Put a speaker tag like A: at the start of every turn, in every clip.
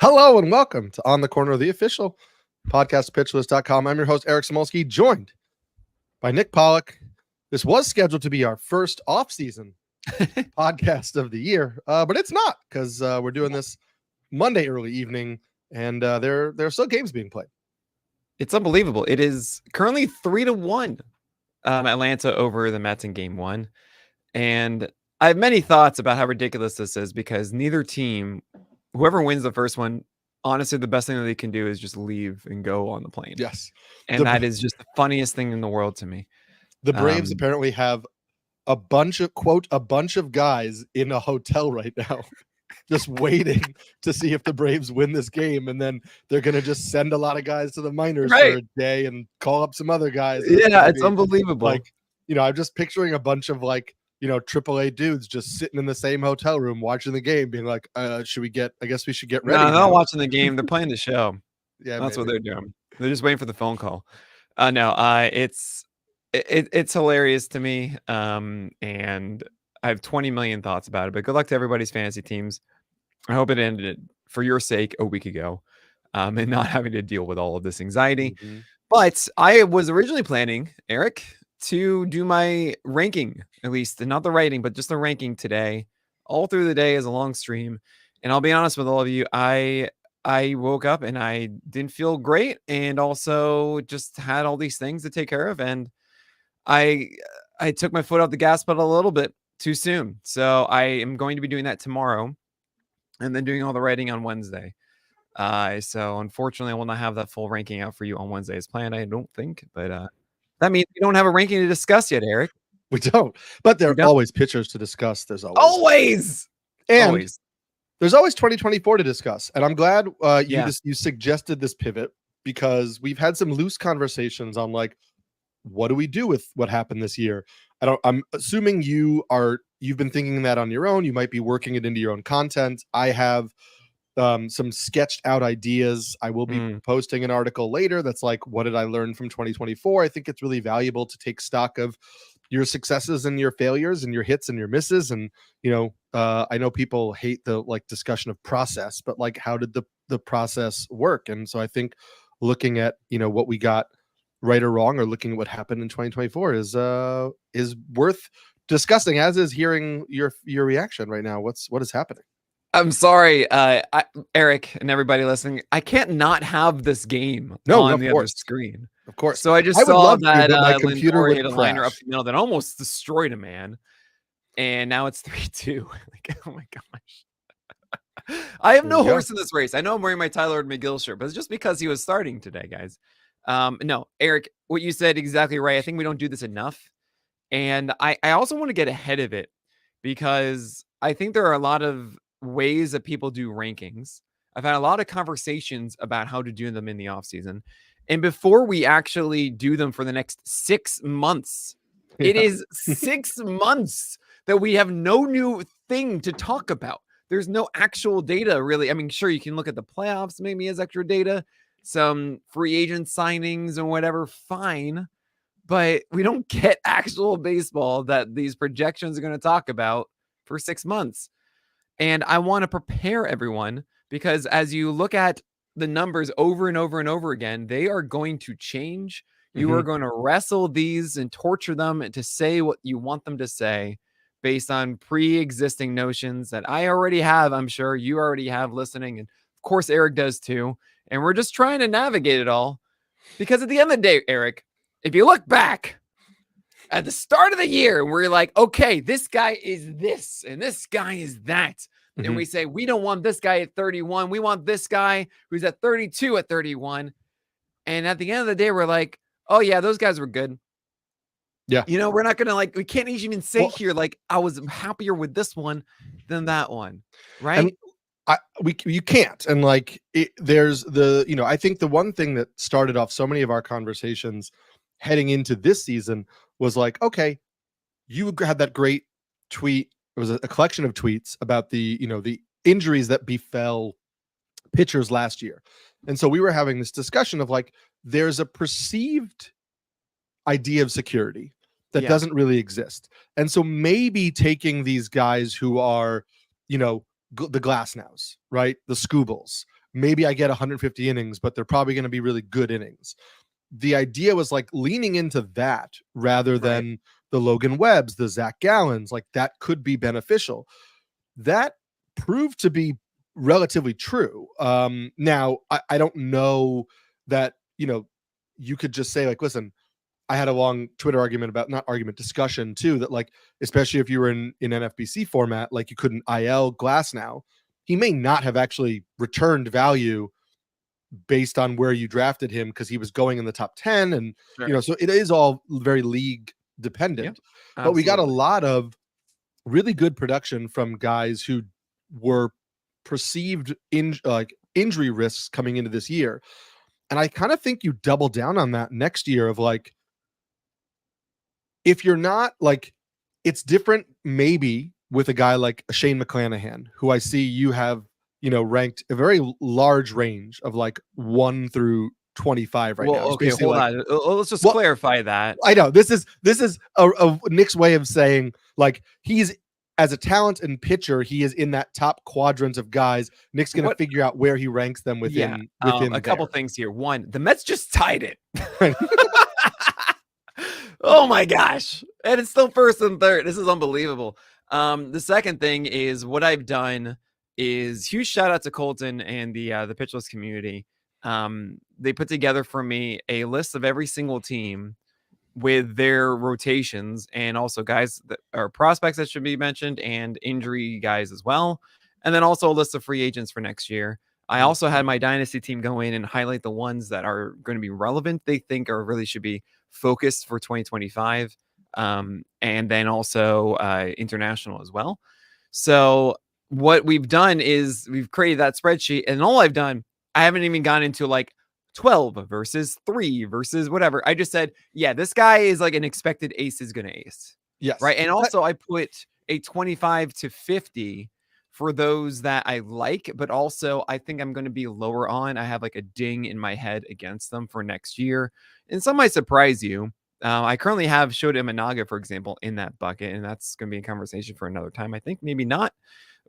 A: Hello and welcome to On the Corner, the official podcast of pitchlist.com. I'm your host, Eric Samulski, joined by Nick Pollack. This was scheduled to be our first off-season podcast of the year, but it's not because we're doing this Monday early evening, and there are still games being played.
B: It's unbelievable. It is currently 3-1 Atlanta over the Mets in game one. And I have many thoughts about how ridiculous this is because neither team, whoever wins the first one, honestly, the best thing that they can do is just leave and go on the plane.
A: Yes.
B: And that is just the funniest thing in the world to me.
A: The Braves apparently have a bunch of guys in a hotel right now, just waiting to see if the Braves win this game. And then they're going to just send a lot of guys to the minors for a day and call up some other guys.
B: Yeah, it's unbelievable.
A: Like, I'm just picturing a bunch of AAA dudes just sitting in the same hotel room watching the game, being like, I guess we should get ready.
B: No, they're not watching the game. They're playing the show.
A: Yeah,
B: that's what they're doing. They're just waiting for the phone call. It's hilarious to me. And I have 20 million thoughts about it, but good luck to everybody's fantasy teams. I hope it ended for your sake a week ago, and not having to deal with all of this anxiety. Mm-hmm. But I was originally planning, Eric, to do my ranking, at least not the writing, but just the ranking today, all through the day as a long stream. And I'll be honest with all of you, I woke up and I didn't feel great, and also just had all these things to take care of, and I took my foot off the gas pedal a little bit too soon. So I am going to be doing that tomorrow, and then doing all the writing on Wednesday. So unfortunately, I will not have that full ranking out for you on Wednesday as planned, I don't think, but that means we don't have a ranking to discuss yet, Eric.
A: We don't, but there are always pitchers to discuss. There's
B: always.
A: There's always 2024 to discuss. And I'm glad you suggested this pivot, because we've had some loose conversations on what do we do with what happened this year? I'm assuming you've been thinking that on your own. You might be working it into your own content. I have some sketched out ideas. I will be posting an article later that's like, what did I learn from 2024? I think it's really valuable to take stock of your successes and your failures and your hits and your misses. And, I know people hate the discussion of process, but how did the process work? And so I think looking at, what we got right or wrong, or looking at what happened in 2024 is worth discussing, as is hearing your reaction right now. What is happening?
B: I'm sorry, Eric, and everybody listening. I can't not have this game on the other screen.
A: Of course.
B: So I saw that my computer hit a liner up the middle that almost destroyed a man, and now it's 3-2. Oh my gosh! I have no horse in this race. I know I'm wearing my Tyler McGill shirt, but it's just because he was starting today, guys. No, Eric, what you said exactly right. I think we don't do this enough, and I also want to get ahead of it, because I think there are a lot of ways that people do rankings. I've had a lot of conversations about how to do them in the off season, and before we actually do them for the next 6 months, it is 6 months that we have no new thing to talk about. There's no actual data, really. I mean, sure, you can look at the playoffs maybe as extra data, some free agent signings and whatever, fine, but we don't get actual baseball that these projections are going to talk about for 6 months. And I want to prepare everyone, because as you look at the numbers over and over and over again, they are going to change. You are going to wrestle these and torture them to say what you want them to say based on pre-existing notions that I already have. I'm sure you already have listening. And of course, Eric does too. And we're just trying to navigate it all, because at the end of the day, Eric, if you look back at the start of the year, we're like, okay, this guy is this and this guy is that. And we say, we don't want this guy at 31. We want this guy who's at 32 at 31. And at the end of the day, we're like, oh yeah, those guys were good.
A: Yeah.
B: We're not going to we can't even say here, I was happier with this one than that one. Right.
A: You can't. And there's I think the one thing that started off so many of our conversations heading into this season was okay, you had that great tweet. It was a collection of tweets about the injuries that befell pitchers last year. And so we were having this discussion of there's a perceived idea of security that doesn't really exist. And so maybe taking these guys who are, the Glass Nows, right? The Scoobles, maybe I get 150 innings, but they're probably going to be really good innings. The idea was like leaning into that rather than the Logan Webbs, the Zach Gallons, like that could be beneficial. That proved to be relatively true. Now I don't know that, you could just say like, listen, I had a long Twitter discussion too, that like, especially if you were in NFBC format, like you couldn't IL Glass now, he may not have actually returned value based on where you drafted him because he was going in the top 10. And, so it is all very league dependent, but we got a lot of really good production from guys who were perceived injury risks coming into this year. And I kind of think you double down on that next year of like, if you're not like, it's different maybe with a guy like Shane McClanahan, who I see you have, ranked a very large range of like 1 through 25 right now.
B: Okay, hold on. Let's just clarify that.
A: I know this is a Nick's way of saying like he's, as a talent and pitcher, he is in that top quadrant of guys. Nick's going to figure out where he ranks them within a
B: couple things here. One, the Mets just tied it. Oh my gosh. And it's still first and third. This is unbelievable. The second thing is what I've done is huge shout out to Colton and the pitchless community. They put together for me a list of every single team with their rotations and also guys that are prospects that should be mentioned and injury guys as well. And then also a list of free agents for next year. I also had my dynasty team go in and highlight the ones that are going to be relevant. They think or really should be focused for 2025. And then also international as well. So what we've done is we've created that spreadsheet, and all I've done, I haven't even gone into like 12 versus 3 versus whatever. I just said, yeah, this guy is like an expected ace is going to ace.
A: Yes.
B: Right. And also I put a 25 to 50 for those that I like, but also I think I'm going to be lower on. I have like a ding in my head against them for next year. And some might surprise you. I currently have Shota Imanaga, for example, in that bucket, and that's going to be a conversation for another time. I think maybe not,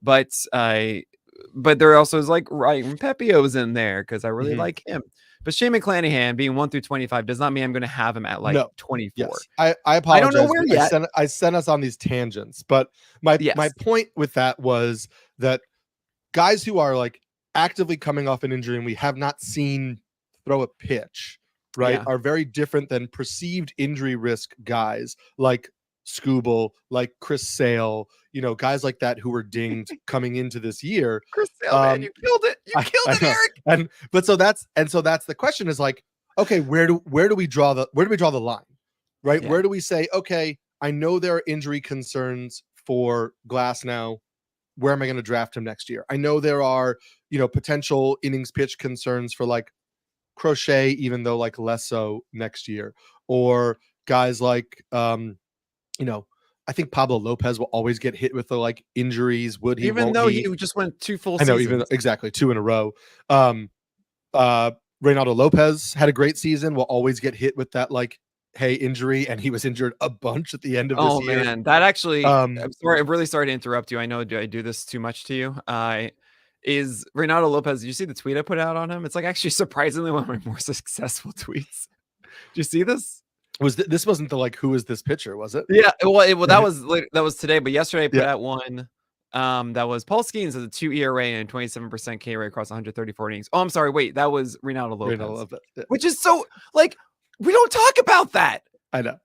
B: but there also is like Ryan Pepio's in there because I really like him. But Shane McClanahan being 1 through 25 does not mean I'm going to have him at like 24.
A: Yes. I apologize.
B: I don't know where yet.
A: I sent us on these tangents, but my point with that was that guys who are like actively coming off an injury and we have not seen throw a pitch, right, are very different than perceived injury risk guys like Skubal, like Chris Sale, guys like that who were dinged coming into this year.
B: Chris Sale, man, you killed it. You killed it, Eric.
A: So that's the question is like, okay, where do we draw the line, right? Yeah. Where do we say, okay, I know there are injury concerns for Glass now. Where am I going to draft him next year? I know there are, potential innings pitch concerns for like Crochet, even though like less so next year, or guys like, I think Pablo Lopez will always get hit with the like injuries. Would he?
B: Even though he just went 2 full seasons.
A: I know, exactly 2 in a row. Reynaldo Lopez had a great season. Will always get hit with that like, hey, injury, and he was injured a bunch at the end of this year.
B: Oh man, that actually. I'm sorry. I'm really sorry to interrupt you. I know I do this too much to you. Is Reynaldo Lopez? Did you see the tweet I put out on him? It's like actually surprisingly one of my more successful tweets. Did you see this?
A: This wasn't the like who is this pitcher, was it?
B: Yeah, well that was today, but yesterday I put out one that was Paul Skeens has a 2 ERA and 27% K rate across 134 innings. Oh, I'm sorry, wait, that was Reynaldo Lopez. Which is so like we don't talk about that.
A: I know.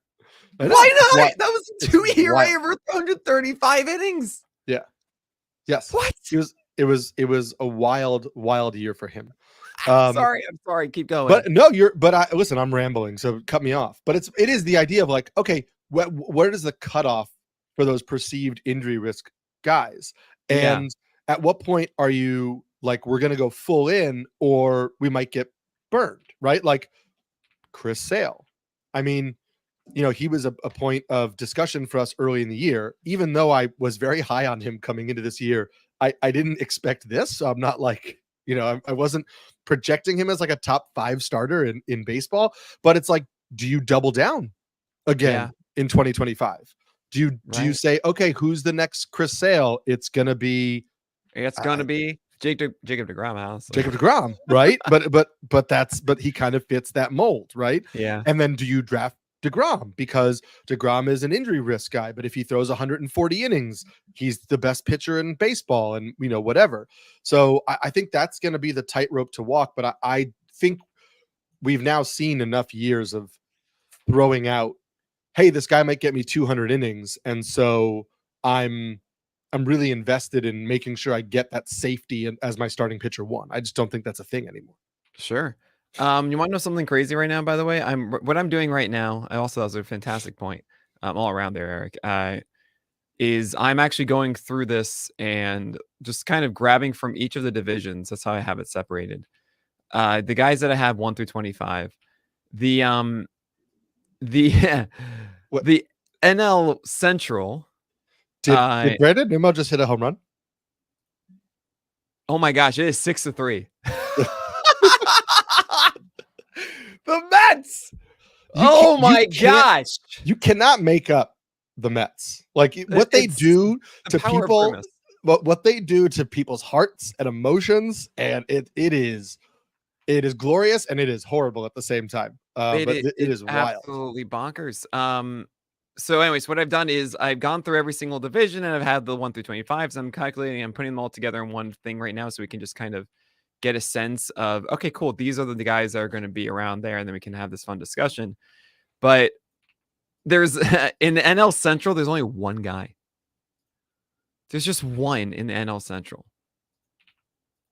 B: Why not? That was 2 ERA over 135 innings.
A: Yeah. Yes.
B: What?
A: It was a wild year for him.
B: I'm sorry. Keep going.
A: But no, listen, I'm rambling, so cut me off. But it is the idea of like, okay, where does the cutoff for those perceived injury risk guys? And at what point are you like, we're going to go full in or we might get burned, right? Like Chris Sale. I mean, he was a point of discussion for us early in the year, even though I was very high on him coming into this year. I didn't expect this. So I'm not like, I wasn't projecting him as like a top 5 starter in baseball, but it's like, do you double down again in 2025? Do you say, okay, who's the next Chris Sale? It's going to be
B: Jacob DeGrom house.
A: Jacob DeGrom, right? but he kind of fits that mold, right?
B: Yeah.
A: And then do you draft DeGrom because DeGrom is an injury risk guy, but if he throws 140 innings, he's the best pitcher in baseball, and whatever. So I think that's going to be the tightrope to walk. But I think we've now seen enough years of throwing out, hey, this guy might get me 200 innings, and so I'm really invested in making sure I get that safety as my starting pitcher one. I just don't think that's a thing anymore.
B: Sure. You want to know something crazy right now, by the way? What I'm doing right now, that was a fantastic point, all around there, Eric, is I'm actually going through this and just kind of grabbing from each of the divisions. That's how I have it separated. The guys that I have 1 through 25, the the NL Central.
A: Did Brandon Nimmo just hit a home run?
B: Oh my gosh, it is 6-3. The Mets. Oh my gosh.
A: You cannot make up the Mets. Like what they do to people, what they do to people's hearts and emotions, and it is glorious and it is horrible at the same time. But it is wild.
B: Absolutely bonkers. So anyways, what I've done is I've gone through every single division and I've had the 1 through 25. So I'm calculating, I'm putting them all together in one thing right now so we can just kind of get a sense of, okay, cool. These are the guys that are going to be around there. And then we can have this fun discussion. But there's in the NL Central, there's only one guy. There's just one in the NL Central.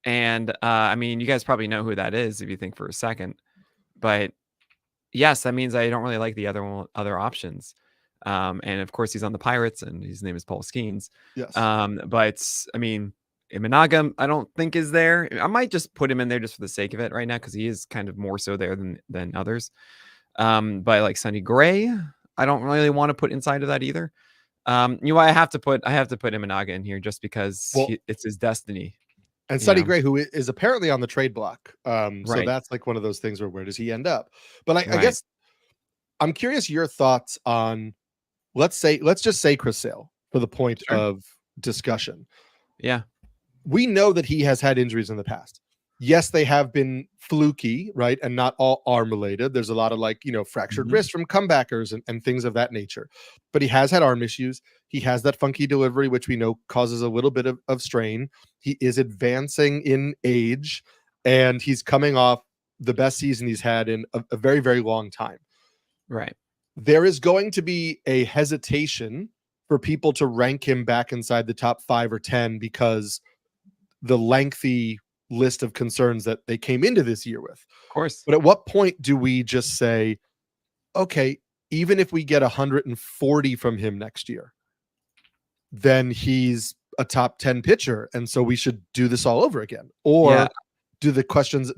B: And I mean, you guys probably know who that is if you think for a second. But yes, that means I don't really like the other options. And of course, he's on the Pirates, and his name is Paul Skeens.
A: Yes.
B: But I mean, Imanaga, I don't think is there. I might just put him in there just for the sake of it right now because he is kind of more so there than others. But like Sonny Gray, I don't really want to put inside of that either. I have to put Imanaga in here just because it's his destiny.
A: And Sonny Gray, who is apparently on the trade block.
B: Right.
A: So that's like one of those things where does he end up? But I guess I'm curious your thoughts on, let's just say Chris Sale for the point of discussion.
B: Yeah.
A: We know that he has had injuries in the past. Yes, they have been fluky, right? And not all arm related. There's a lot of fractured wrists from comebackers and things of that nature. But he has had arm issues. He has that funky delivery, which we know causes a little bit of strain. He is advancing in age, and he's coming off the best season he's had in a very, very long time.
B: Right.
A: There is going to be a hesitation for people to rank him back inside the top 5 or 10 because the lengthy list of concerns that they came into this year with.
B: Of course.
A: But at what point do we just say, okay, even if we get 140 from him next year, then he's a top 10 pitcher, and so we should do this all over again? Or do the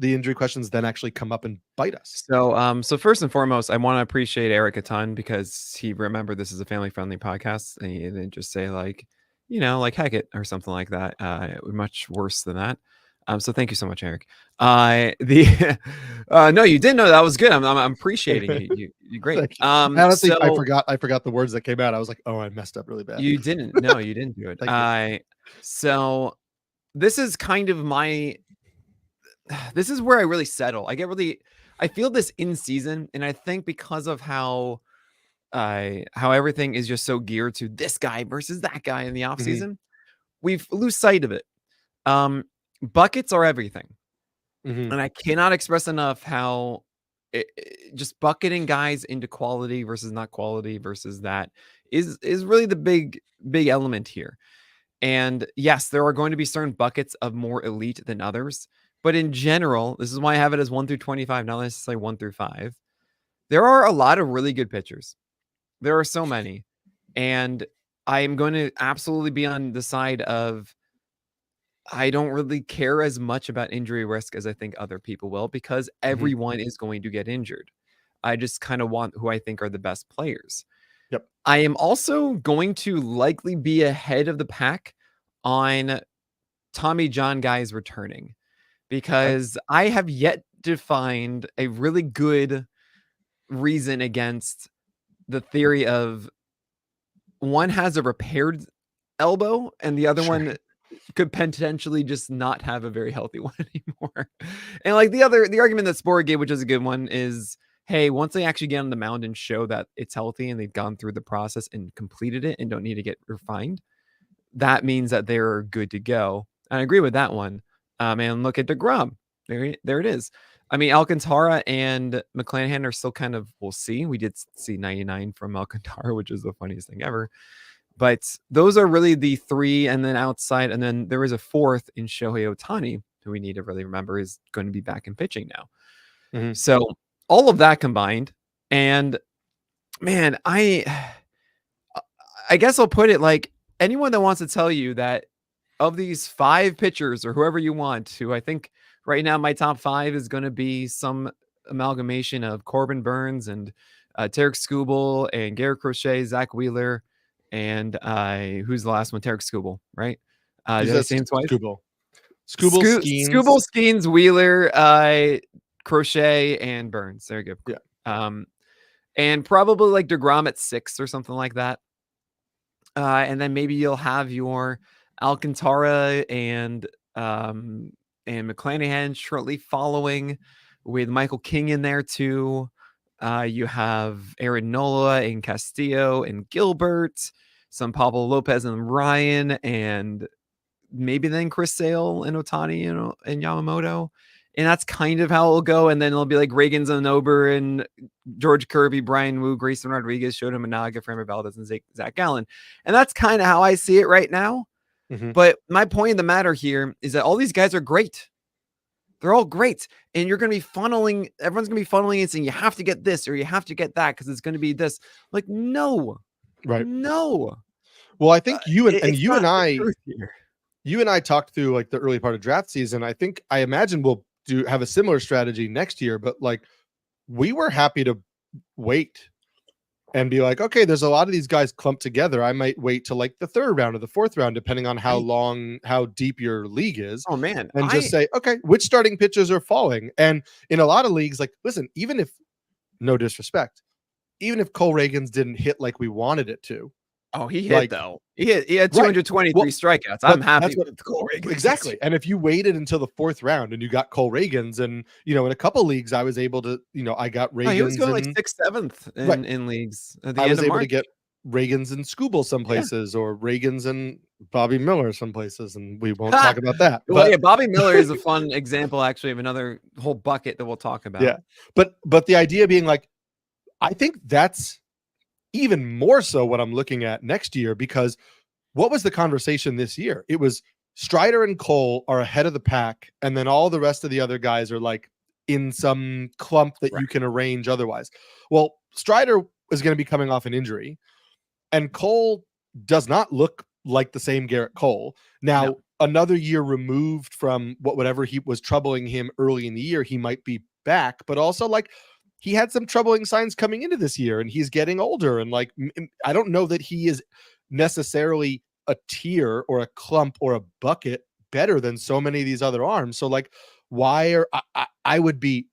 A: injury questions then actually come up and bite us?
B: So first and foremost, I want to appreciate Eric a ton because he remembered this is a family-friendly podcast, and he didn't just say like Hackett or something like that. Much worse than that. So thank you so much, Eric. No, you didn't know that was good. I'm appreciating you. You're great.
A: Honestly, I forgot the words that came out. I was like, oh, I messed up really bad.
B: You didn't. No, you didn't do it. So this is kind of this is where I really settle. I feel this in season, and I think because of how everything is just so geared to this guy versus that guy in the off season, we've lose sight of it. Buckets are everything. And I cannot express enough how just bucketing guys into quality versus not quality versus that is really the big element here. And yes, there are going to be certain buckets of more elite than others, but in general, this is why I have it as 1 through 25, not necessarily 1 through 5. There are a lot of really good pitchers. There are so many, and I am going to absolutely be on the side of I don't really care as much about injury risk as I think other people will, because everyone is going to get injured. I just kind of want who I think are the best players.
A: Yep.
B: I am also going to likely be ahead of the pack on Tommy John guys returning, because I have yet to find a really good reason against the theory of one has a repaired elbow and the other one could potentially just not have a very healthy one anymore. And like the argument that Sport gave, which is a good one, is, hey, once they actually get on the mound and show that it's healthy and they've gone through the process and completed it and don't need to get refined, that means that they're good to go. And I agree with that one. And look at DeGrom. There it is. I mean, Alcantara and McClanahan are still kind of, we'll see. We did see 99 from Alcantara, which is the funniest thing ever. But those are really the three. And then outside, and then there is a fourth in Shohei Ohtani, who we need to really remember is going to be back in pitching now. Mm-hmm. So all of that combined. And man, I guess I'll put it like, anyone that wants to tell you that of these 5 pitchers or whoever you want, who I think right now my top 5 is going to be some amalgamation of Corbin Burns and Tarek Skubal and Garrett Crochet, Zach Wheeler, and who's the last one? Tarek Skubal, right? Did I say him twice?
A: Skubal,
B: Skeens, Wheeler, Crochet, and Burns. There you go.
A: Yeah.
B: And probably like DeGrom at 6 or something like that. And then maybe you'll have your Alcantara and McClanahan shortly following, with Michael King in there too. You have Aaron Nola and Castillo and Gilbert, some Pablo Lopez and Ryan, and maybe then Chris Sale and Ohtani and Yamamoto. And that's kind of how it'll go. And then it'll be like Reagan Zanober and George Kirby, Brian Wu, Grayson Rodriguez, Shota Managa, Framber Valdez, and Zach Gallen. And that's kind of how I see it right now. Mm-hmm. But my point of the matter here is that all these guys are great. They're all great. And you're going to be everyone's going to be funneling and saying, you have to get this or you have to get that because it's going to be this. Like, no.
A: Right.
B: No.
A: Well, I think you and I talked through like the early part of draft season. I imagine we'll have a similar strategy next year, but like we were happy to wait and be like, okay, there's a lot of these guys clumped together. I might wait till like the 3rd round or the 4th round, depending on how deep your league is.
B: Oh man.
A: And just say, okay, which starting pitchers are falling? And in a lot of leagues, like, listen, even if, no disrespect, even if Cole Reagans didn't hit like we wanted it to.
B: Oh, he hit though. He had 223 strikeouts. I'm happy with Cole Reagans.
A: Exactly. And if you waited until the 4th round and you got Cole Reagans, and in a couple leagues I was able to, I got Reagans.
B: He was going like 6th, 7th in leagues.
A: I was able to get Reagans and Skubal some places, or Reagans and Bobby Miller some places, and we won't talk about that.
B: Well, yeah, Bobby Miller is a fun example actually of another whole bucket that we'll talk about.
A: Yeah. But the idea being like, I think that's even more so what I'm looking at next year, because what was the conversation this year? It was Strider and Cole are ahead of the pack, and then all the rest of the other guys are like in some clump that you can arrange otherwise. Well, Strider is going to be coming off an injury, and Cole does not look like the same Garrett Cole. Now, another year removed from whatever he was troubling him early in the year, he might be back, but also like he had some troubling signs coming into this year, and he's getting older. And like, I don't know that he is necessarily a tier or a clump or a bucket better than so many of these other arms. So like, I would be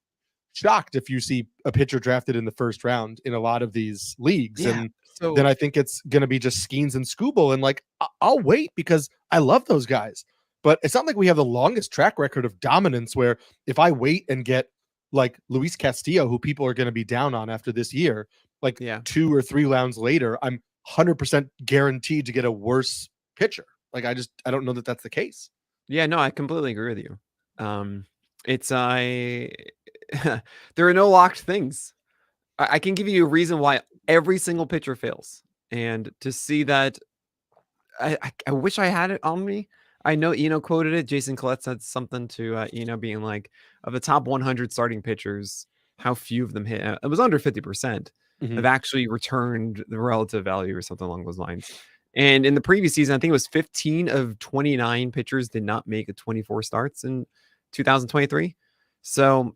A: shocked if you see a pitcher drafted in the 1st round in a lot of these leagues. Yeah, and so then I think it's going to be just Skeens and Skubal. And like, I'll wait because I love those guys, but it's not like we have the longest track record of dominance where if I wait and get like Luis Castillo, who people are going to be down on after this year, like 2 or 3 rounds later, I'm 100% guaranteed to get a worse pitcher. Like, I don't know that that's the case.
B: Yeah, no, I completely agree with you. There are no locked things. I can give you a reason why every single pitcher fails. And to see that, I wish I had it on me. I know Eno quoted it. Jason Collette said something to Eno being like, of the top 100 starting pitchers, how few of them hit. It was under 50% have actually returned the relative value or something along those lines. And in the previous season, I think it was 15 of 29 pitchers did not make 24 starts in 2023. So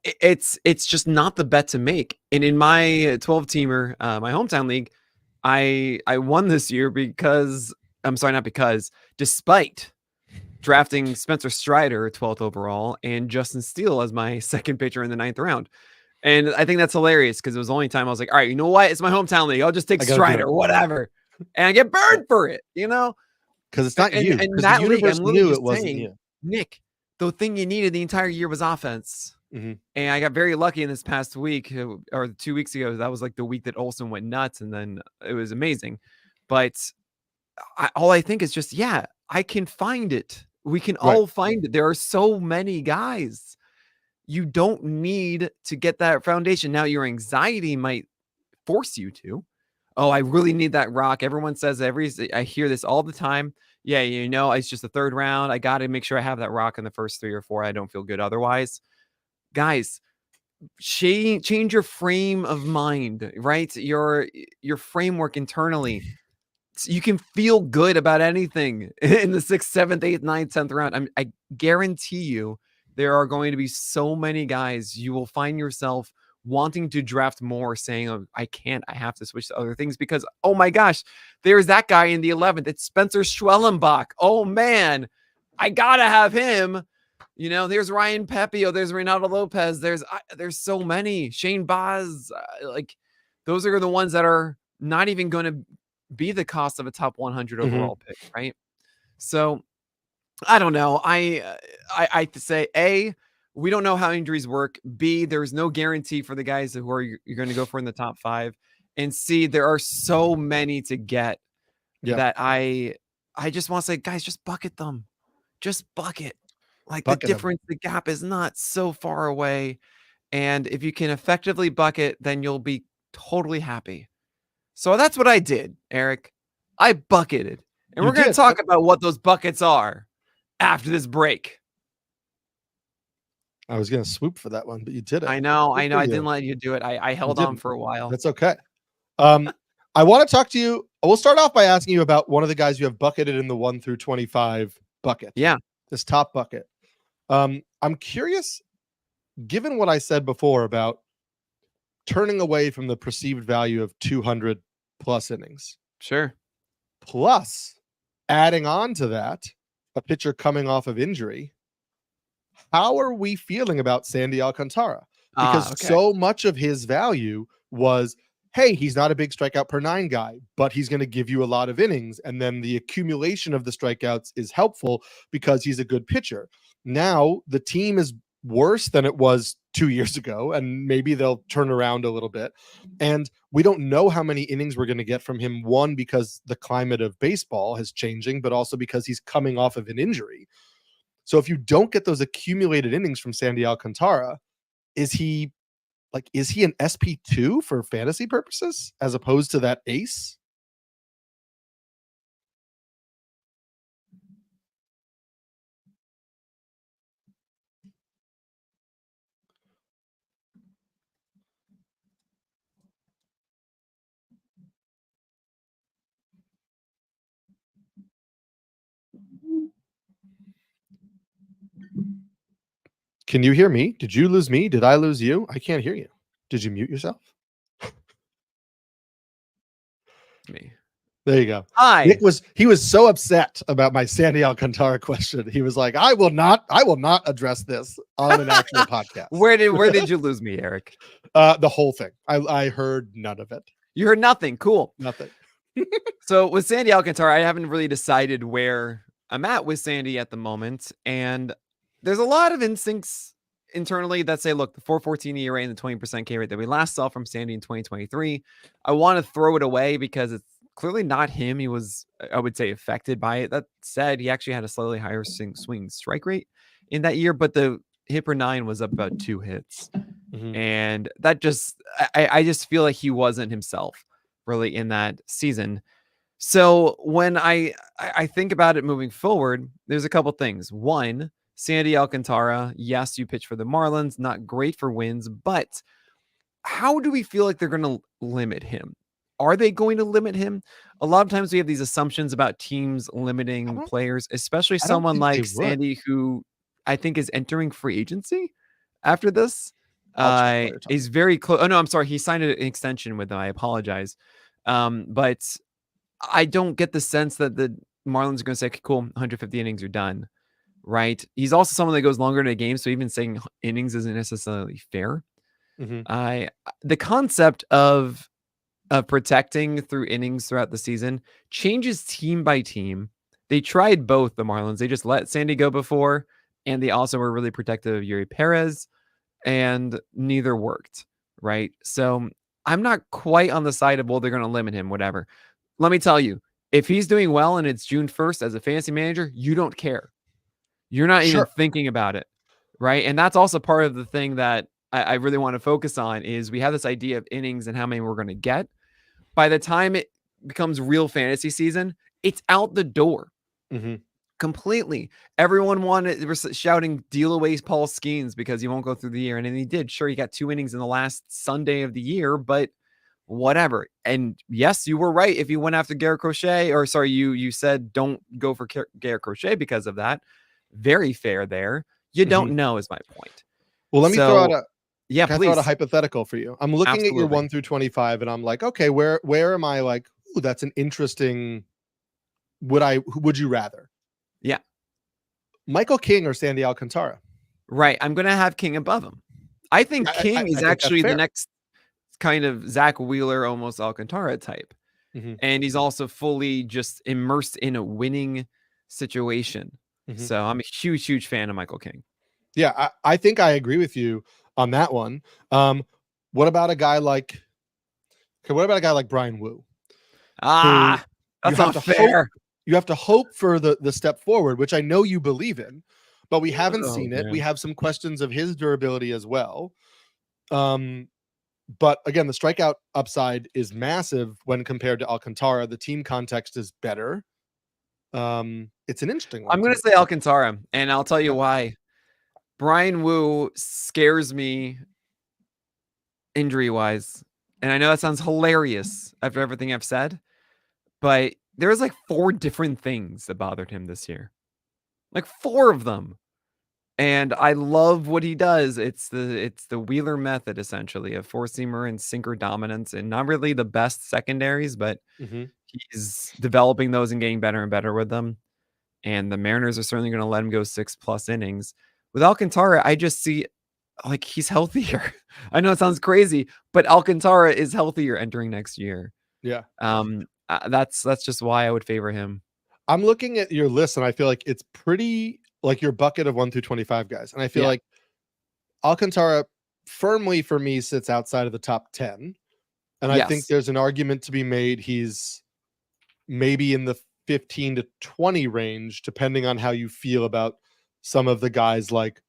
B: it's just not the bet to make. And in my 12-teamer, my hometown league, I won this year despite drafting Spencer Strider 12th overall and Justin Steele as my second pitcher in the 9th round. And I think that's hilarious because it was the only time I was like, all right, you know what? It's my hometown league. I'll just take Strider, whatever. And I get burned for it,
A: because it's not you.
B: And
A: Because
B: that
A: the
B: league,
A: universe
B: I'm literally
A: knew
B: just
A: it wasn't
B: saying,
A: you.
B: Nick, the thing you needed the entire year was offense.
A: Mhm.
B: And I got very lucky in this past week, or 2 weeks ago. That was like the week that Olsen went nuts, and then it was amazing. But all I think is just, yeah, I can find it. We can all find it. There are so many guys. You don't need to get that foundation. Now, your anxiety might force you to. Oh, I really need that rock. Everyone says I hear this all the time. Yeah, it's just the third round. I got to make sure I have that rock in the first 3 or 4. I don't feel good otherwise. Guys, change your frame of mind, right? Your framework internally. So you can feel good about anything in the 6th, 7th, 8th, 9th, 10th round. I guarantee you there are going to be so many guys you will find yourself wanting to draft more, saying, oh, I can't, I have to switch to other things because, oh my gosh, there's that guy in the 11th. It's Spencer Schwellenbach. Oh man, I gotta have him. There's Ryan Pepe. Oh, there's Reynaldo Lopez. There's so many. Shane Baz. Like, those are the ones that are not even going to be the cost of a top 100 overall pick, right? So I don't know. I say A, we don't know how injuries work. B, there's no guarantee for the guys who are you're going to go for in the top 5. And C, there are so many to get that I just want to say, guys, just bucket them. Just bucket. Like, the difference, the gap is not so far away. And if you can effectively bucket, then you'll be totally happy. So that's what I did, Eric. I bucketed. And we're going to talk about what those buckets are after this break.
A: I was going to swoop for that one, but you did it.
B: I know. I didn't let you do it. I held on for a while.
A: That's okay. I want to talk to you. We'll start off by asking you about one of the guys you have bucketed in the 1 through 25 bucket.
B: Yeah.
A: This top bucket. I'm curious, given what I said before about turning away from the perceived value of 200 plus innings.
B: Sure.
A: Plus adding on to that, a pitcher coming off of injury. How are we feeling about Sandy Alcantara? Because so much of his value was, hey, he's not a big strikeout per 9 guy, but he's going to give you a lot of innings. And then the accumulation of the strikeouts is helpful because he's a good pitcher. Now the team is worse than it was 2 years ago, and maybe they'll turn around a little bit. And we don't know how many innings we're going to get from him. One, because the climate of baseball is changing, but also because he's coming off of an injury. So if you don't get those accumulated innings from Sandy Alcantara, is he an SP2 for fantasy purposes as opposed to that ace? Can you hear me? Did you lose me? Did I lose you? I can't hear you. Did you mute yourself?
B: Me.
A: There you go.
B: Hi.
A: He was so upset about my Sandy Alcantara question. He was like, I will not address this on an actual podcast.
B: Where did you lose me, Eric?
A: The whole thing. I heard none of it.
B: You heard nothing. Cool.
A: Nothing.
B: So with Sandy Alcantara, I haven't really decided where I'm at with Sandy at the moment. And there's a lot of instincts internally that say, look, the 4.14 ERA and the 20% K rate that we last saw from Sandy in 2023, I want to throw it away because it's clearly not him. He was, I would say, affected by it. That said, he actually had a slightly higher swing strike rate in that year, but the hit per 9 was up about 2 hits. Mm-hmm. And that just, I just feel like he wasn't himself really in that season. So when I think about it moving forward, there's a couple things. One, Sandy Alcantara, yes, you pitch for the Marlins, not great for wins, but how do we feel like they're going to limit him? Are they going to limit him? A lot of times we have these assumptions about teams limiting players, especially someone like Sandy, who I think is entering free agency after this. He's very close. Oh, no, I'm sorry. He signed an extension with them. I apologize. But I don't get the sense that the Marlins are going to say, okay, cool, 150 innings, you're done. Right. He's also someone that goes longer in a game. So even saying innings isn't necessarily fair. Mm-hmm. The concept of protecting through innings throughout the season changes team by team, They tried both, the Marlins. They just let Sandy go before, and they also were really protective of Yuri Perez, and neither worked, right? So I'm not quite on the side of, well, they're going to limit him, whatever. Let me tell you, if he's doing well and it's June 1st as a fantasy manager, you don't care. You're not even thinking about it, right? And that's also part of the thing that I really want to focus on is we have this idea of innings and how many we're going to get. By the time it becomes real fantasy season, it's out the door. Completely. Everyone was shouting, deal away Paul Skeens because he won't go through the year. And then he did. Sure, he got 2 innings in the last Sunday of the year, but whatever. And yes, you were right. If you went after Garrett Crochet, or sorry, you said don't go for Garrett Crochet because of that. Very fair there. You don't know is my point.
A: Well, let me throw out a
B: please.
A: Throw out a hypothetical for you. I'm looking at your 1 through 25, and I'm like, okay, where am I? Like, ooh, that's an interesting. Would you rather?
B: Yeah,
A: Michael King or Sandy Alcantara?
B: Right. I'm gonna have King above him. I think King is actually the next kind of Zach Wheeler, almost Alcantara type, and he's also fully just immersed in a winning situation. So I'm a huge fan of Michael King.
A: Yeah, I think I agree with you on that one. What about a guy like Brian Wu?
B: That's not fair.
A: You have to hope for the step forward, which I know you believe in, but we haven't seen it. We have some questions of his durability as well. But again, the strikeout upside is massive when compared to Alcantara. The team context is better. It's an interesting one.
B: I'm going to say Alcantara, and I'll tell you why. Brian Wu scares me injury-wise, and I know that sounds hilarious after everything I've said, but there's like 4 different things that bothered him this year. Like 4 of them. And I love what he does. It's the Wheeler method, essentially, of 4-seamer and sinker dominance, and not really the best secondaries, but he's developing those and getting better and better with them. And the Mariners are certainly going to let him go 6+ innings. With Alcantara, I just see like he's healthier. I know it sounds crazy, but Alcantara is healthier entering next year.
A: Yeah.
B: That's just why I would favor him.
A: I'm looking at your list, and I feel like it's pretty like your bucket of 1 through 25 guys. And I feel like Alcantara firmly for me sits outside of the top 10. And I think there's an argument to be made. He's maybe in the 15 to 20 range, depending on how you feel about some of the guys like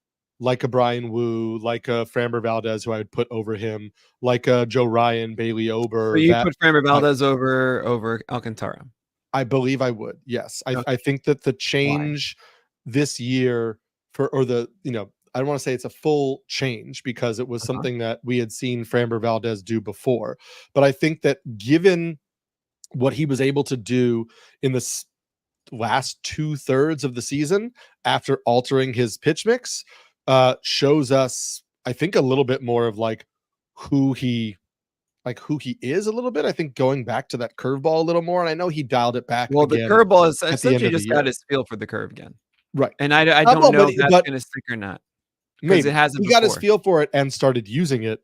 A: a Brian Wu, like a Framber Valdez, who I would put over him, like a Joe Ryan, Bailey Ober.
B: So you put Framber Valdez over Alcantara?
A: I believe I would. Yes. I think that the change this year I don't want to say it's a full change because it was something that we had seen Framber Valdez do before. But I think that given what he was able to do in the last 2/3 of the season after altering his pitch mix, shows us, I think, a little bit more of like who he is a little bit. I think going back to that curveball a little more, and I know he dialed it back.
B: Well, the curveball is essentially just got his feel for the curve again.
A: Right.
B: And I don't know if that's going to stick or not. Because it hasn't.
A: He got his feel for it and started using it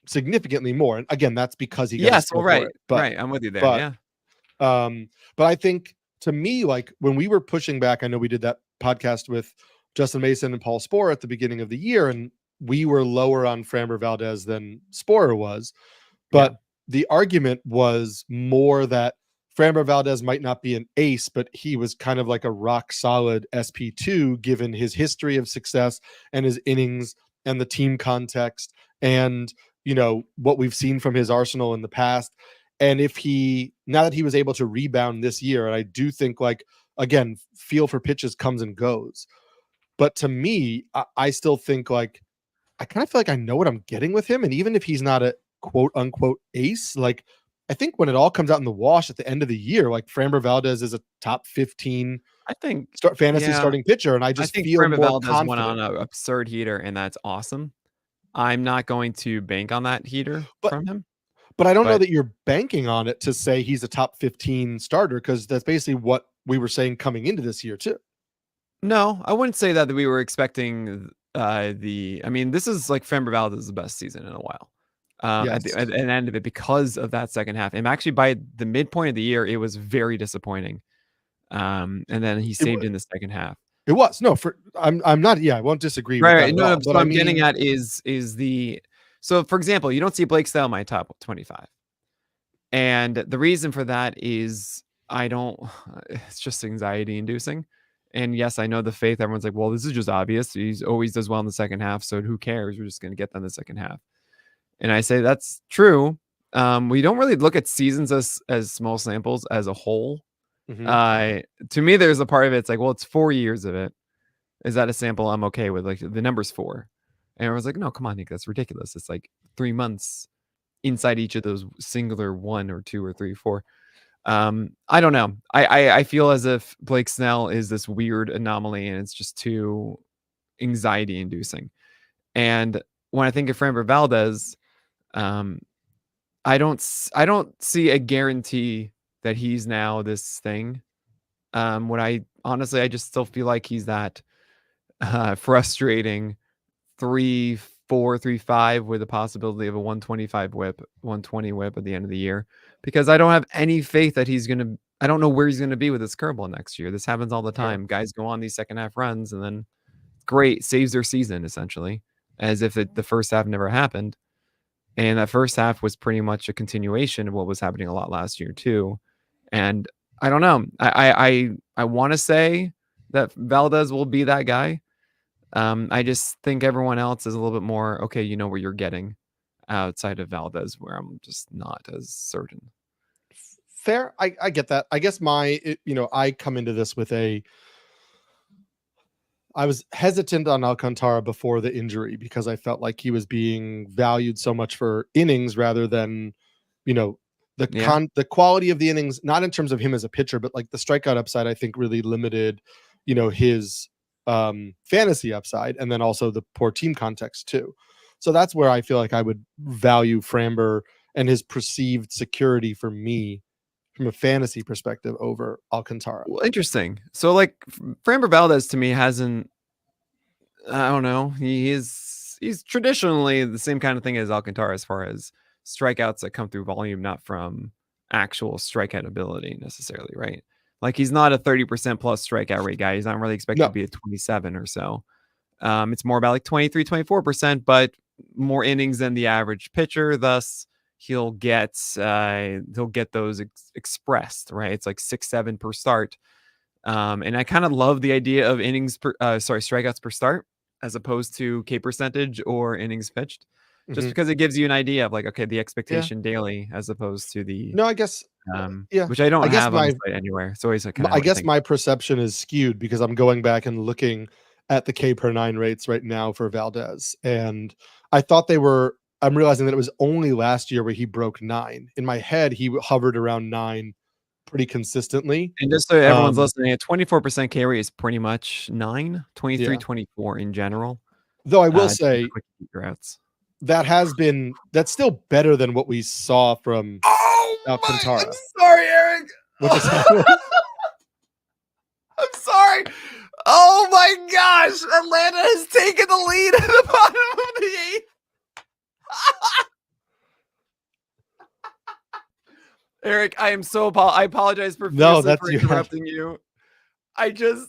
A: significantly more. And again, that's because he got his feel for it.
B: Right. I'm with you there.
A: But I think to me, like when we were pushing back, I know we did that podcast with Justin Mason and Paul Sporer at the beginning of the year, and we were lower on Framber Valdez than Sporer was. But the argument was more that Framber Valdez might not be an ace, but he was kind of like a rock solid SP2 given his history of success and his innings and the team context and, what we've seen from his arsenal in the past. And now that he was able to rebound this year, and I do think like, again, feel for pitches comes and goes. But to me, I still think like, I kind of feel like I know what I'm getting with him. And even if he's not a quote unquote ace, like I think when it all comes out in the wash at the end of the year, like Framber Valdez is a top 15,
B: I think,
A: fantasy starting pitcher. And I think feel Framber Valdez confident.
B: Went on an absurd heater, and that's awesome. I'm not going to bank on that heater from him.
A: But I don't know that you're banking on it to say he's a top 15 starter, because that's basically what we were saying coming into this year too.
B: No, I wouldn't say that we were expecting this is like Framber Valdez's best season in a while. At the end of it, because of that second half. And actually by the midpoint of the year, it was very disappointing. And then he saved in the second half.
A: It was I'm not. Yeah, I won't disagree with that.
B: No,
A: at all,
B: what I'm getting at is the so for example, you don't see Blake Snell in my top 25, and the reason for that is I don't. It's just anxiety inducing. And yes, I know the faith. Everyone's like, well, this is just obvious. He always does well in the second half, so who cares? We're just going to get them in the second half. And I say that's true. We don't really look at seasons as small samples as a whole. To me, there's a part of it. It's like, well, it's 4 years of it. Is that a sample I'm okay with? Like the number's 4. And I was like, no, come on, Nick, that's ridiculous. It's like 3 months inside each of those singular 1 or 2 or 3 or 4. I don't know. I feel as if Blake Snell is this weird anomaly and it's just too anxiety inducing. And when I think of Framber Valdez, I don't see a guarantee that he's now this thing. I just still feel like he's that frustrating 3-4, 3-5 with the possibility of a 125 whip, 120 whip at the end of the year, because I don't have any faith that I don't know where he's going to be with his curveball next year. This happens all the time. Guys go on these second half runs and then great, saves their season essentially, as if the first half never happened. And that first half was pretty much a continuation of what was happening a lot last year too. And I don't know. I want to say that Valdez will be that guy. I just think everyone else is a little bit more, okay, you know where you're getting outside of Valdez, where I'm just not as certain.
A: Fair. I get that. I guess I come into this with I was hesitant on Alcantara before the injury because I felt like he was being valued so much for innings rather than, the quality of the innings, not in terms of him as a pitcher, but like the strikeout upside, I think really limited, his fantasy upside, and then also the poor team context too. So that's where I feel like I would value Framber and his perceived security for me from a fantasy perspective over Alcantara.
B: Well, interesting. So like Framber Valdez to me hasn't, I don't know. He's traditionally the same kind of thing as Alcantara as far as strikeouts that come through volume, not from actual strikeout ability necessarily, right? Like he's not a 30% plus strikeout rate guy. He's not really expected to be a 27 or so. It's more about like 23, 24%, but more innings than the average pitcher. Thus, he'll get those expressed, right? It's like 6-7 per start. And I kind of love the idea of strikeouts per start as opposed to K percentage or innings pitched, just because it gives you an idea of like, okay, the expectation daily as opposed to the
A: I guess
B: which I don't have on the site anywhere. So always
A: I guess my perception is skewed because I'm going back and looking at the K per 9 rates right now for Valdez, and I thought I'm realizing that it was only last year where he broke 9. In my head, he hovered around 9 pretty consistently.
B: And just so everyone's listening, a 24% K rate is pretty much 9, 23, 24 in general.
A: Though I will say that's still better than what we saw from Alcantara.
B: I'm sorry, Eric. I'm sorry. Oh my gosh. Atlanta has taken the lead at the bottom of the 8th. Eric, I am I apologize for interrupting you. I just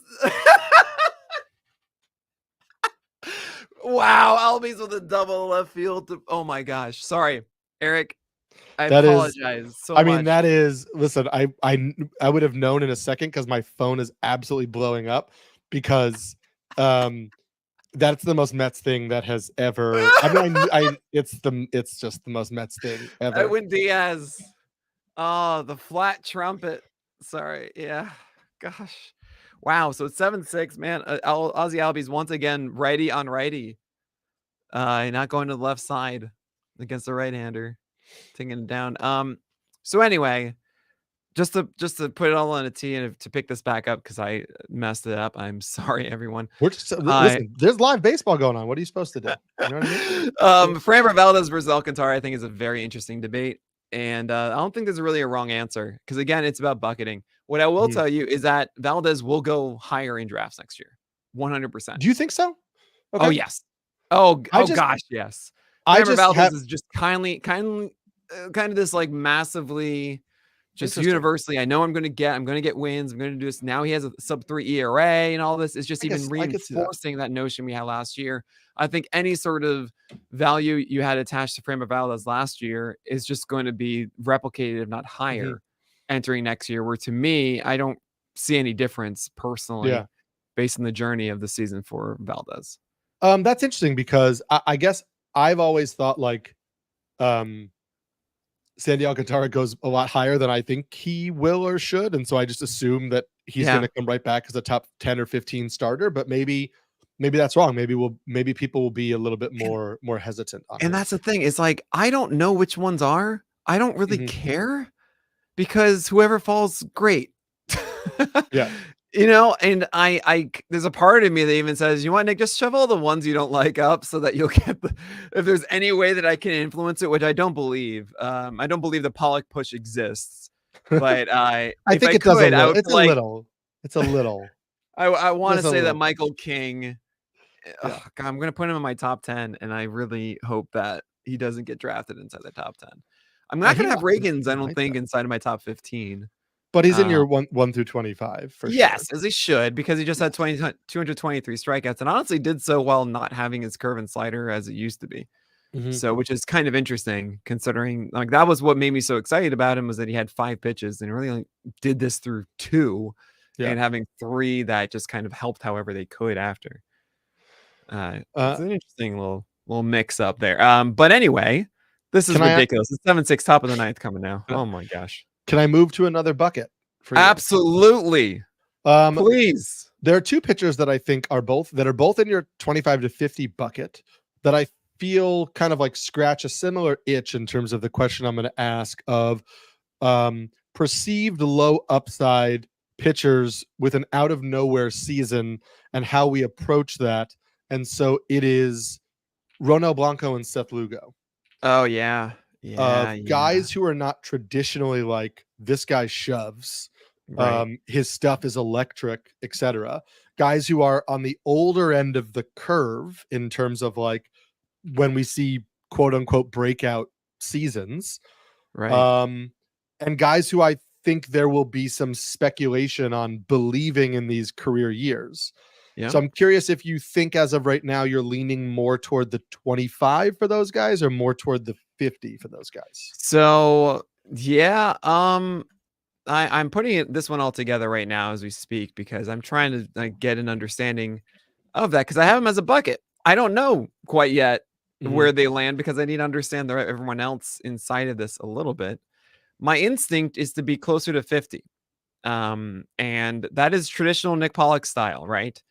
B: wow, Albies with a double left field. Oh my gosh. Sorry, Eric. I apologize so much.
A: I mean, that is, listen, I would have known in a second because my phone is absolutely blowing up because that's the most Mets thing that has ever. I mean, it's just the most Mets thing ever.
B: Edwin Diaz. Oh, the flat trumpet. Sorry. Yeah. Gosh. Wow. So it's 7-6, man. Ozzy Albies once again righty on righty. Not going to the left side against the right-hander, taking it down. So anyway, just to put it all on a tee and to pick this back up because I messed it up. I'm sorry, everyone.
A: Listen, there's live baseball going on. What are you supposed to do? You know what I mean?
B: Framber Valdez versus Alcantara, I think, is a very interesting debate. And I don't think there's really a wrong answer because, again, it's about bucketing. What I will tell you is that Valdez will go higher in drafts next year. 100%.
A: Do you think so?
B: Okay. Oh, yes. Oh gosh, yes. Valdez is just kind of this like massively Just universally, I know I'm going to get wins. I'm going to do this. Now he has a sub-3 ERA and all this. It's just even reinforcing that notion we had last year. I think any sort of value you had attached to Framber Valdez last year is just going to be replicated, if not higher, entering next year, where to me, I don't see any difference personally based on the journey of the season for Valdez.
A: That's interesting because I guess I've always thought like Sandy Alcantara goes a lot higher than I think he will or should. And so I just assume that he's going to come right back as a top 10 or 15 starter, but maybe that's wrong. Maybe people will be a little bit more hesitant on it.
B: And that's the thing. It's like, I don't know which ones are. I don't really care because whoever falls, great. You know, and I there's a part of me that even says, you want Nick, just shove all the ones you don't like up so that you'll get if there's any way that I can influence it, which I don't believe. I don't believe the Pollack push exists, but I think it does.
A: It's a little. It's a little.
B: I want to say that Michael King. God, I'm going to put him in my top 10, and I really hope that he doesn't get drafted inside the top 10. I'm not going to have Reagan's, I don't think, inside of my top 15.
A: But he's in your 1 through 25 for sure.
B: As he should, because he just had 223 strikeouts and honestly did so while not having his curve and slider as it used to be. So, which is kind of interesting considering like that was what made me so excited about him was that he had 5 pitches and really only did this through 2 and having 3 that just kind of helped however they could after. It's an interesting little mix up there. But anyway, this is ridiculous. It's 7-6 top of the 9th coming now. Oh my gosh.
A: Can I move to another bucket? For you?
B: Absolutely. Please.
A: There are 2 pitchers that I think are both in your 25 to 50 bucket that I feel kind of like scratch a similar itch in terms of the question I'm going to ask of perceived low upside pitchers with an out of nowhere season and how we approach that. And so it is Ronel Blanco and Seth Lugo.
B: Oh yeah.
A: Guys who are not traditionally like this guy shoves, his stuff is electric, etc. Guys who are on the older end of the curve in terms of like when we see quote unquote breakout seasons, and guys who I think there will be some speculation on believing in these career years. So I'm curious if you think as of right now you're leaning more toward the 25 for those guys or more toward the 50 for those guys.
B: So I'm putting this one all together right now as we speak because I'm trying to get an understanding of that because I have them as a bucket. I don't know quite yet where they land because I need to understand everyone else inside of this a little bit. My instinct is to be closer to 50. And that is traditional Nick Pollack style, right?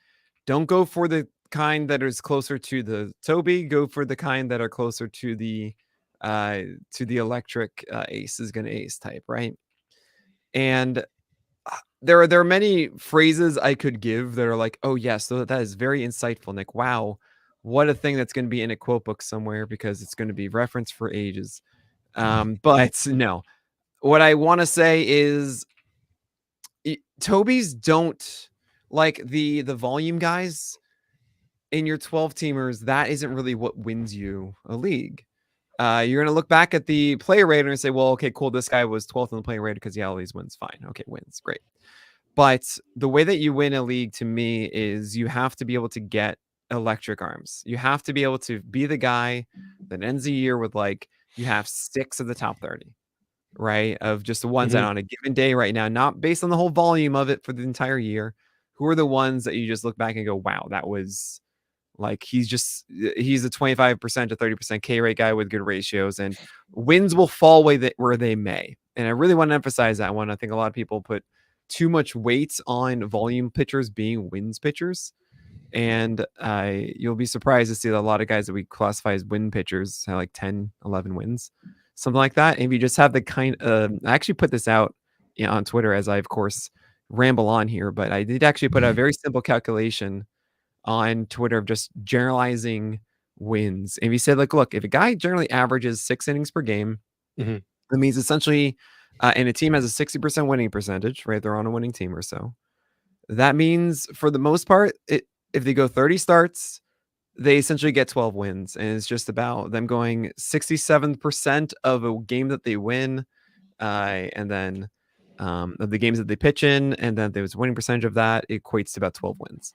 B: Don't go for the kind that is closer to the Toby. Go for the kind that are closer to the electric ace is going to ace type, right? And there are many phrases I could give that are like, oh yes, so that is very insightful, Nick. Wow, what a thing that's going to be in a quote book somewhere because it's going to be referenced for ages. But no, what I want to say is Toby's don't like the volume guys in your 12 teamers. That isn't really what wins you a league. You're going to look back at the player rater and say, well, okay, cool. This guy was 12th in the player rater because he always wins. Fine. Okay. Wins. Great. But the way that you win a league to me is you have to be able to get electric arms. You have to be able to be the guy that ends the year with like, you have 6 of the top 30, right? Of just the ones that on a given day right now, not based on the whole volume of it for the entire year. Who are the ones that you just look back and go, wow, that was like, he's a 25% to 30% K rate guy with good ratios and wins will fall where they may. And I really want to emphasize that one. I think a lot of people put too much weight on volume pitchers being wins pitchers. And you'll be surprised to see that a lot of guys that we classify as win pitchers have like 10, 11 wins, something like that. And if you just have the kind of, I actually put this out on Twitter as I, of course, ramble on here, but I did actually put a very simple calculation on Twitter of just generalizing wins. And he said, like, look, if a guy generally averages 6 innings per game, that means essentially, and a team has a 60% winning percentage, right? They're on a winning team or so. That means for the most part, if they go 30 starts, they essentially get 12 wins. And it's just about them going 67% of a game that they win and then of the games that they pitch in, and then there was winning percentage of that equates to about 12 wins.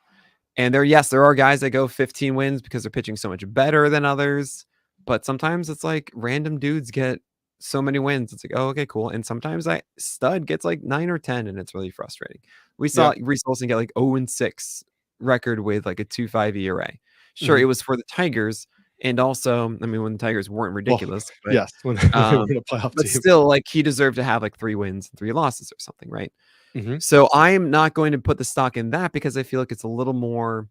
B: And there are guys that go 15 wins because they're pitching so much better than others. But sometimes it's like random dudes get so many wins. It's like, oh, okay, cool. And sometimes stud gets like 9 or 10, and it's really frustrating. We saw Reese Olson get like 0-6 record with like a 2.5 ERA. Sure, it was for the Tigers. And also, I mean, when the Tigers weren't ridiculous. But,
A: yes, when they were in a playoff
B: but
A: team.
B: still, like, he deserved to have like 3 wins and 3 losses or something, right?
A: Mm-hmm.
B: So I'm not going to put the stock in that because I feel like it's a little more,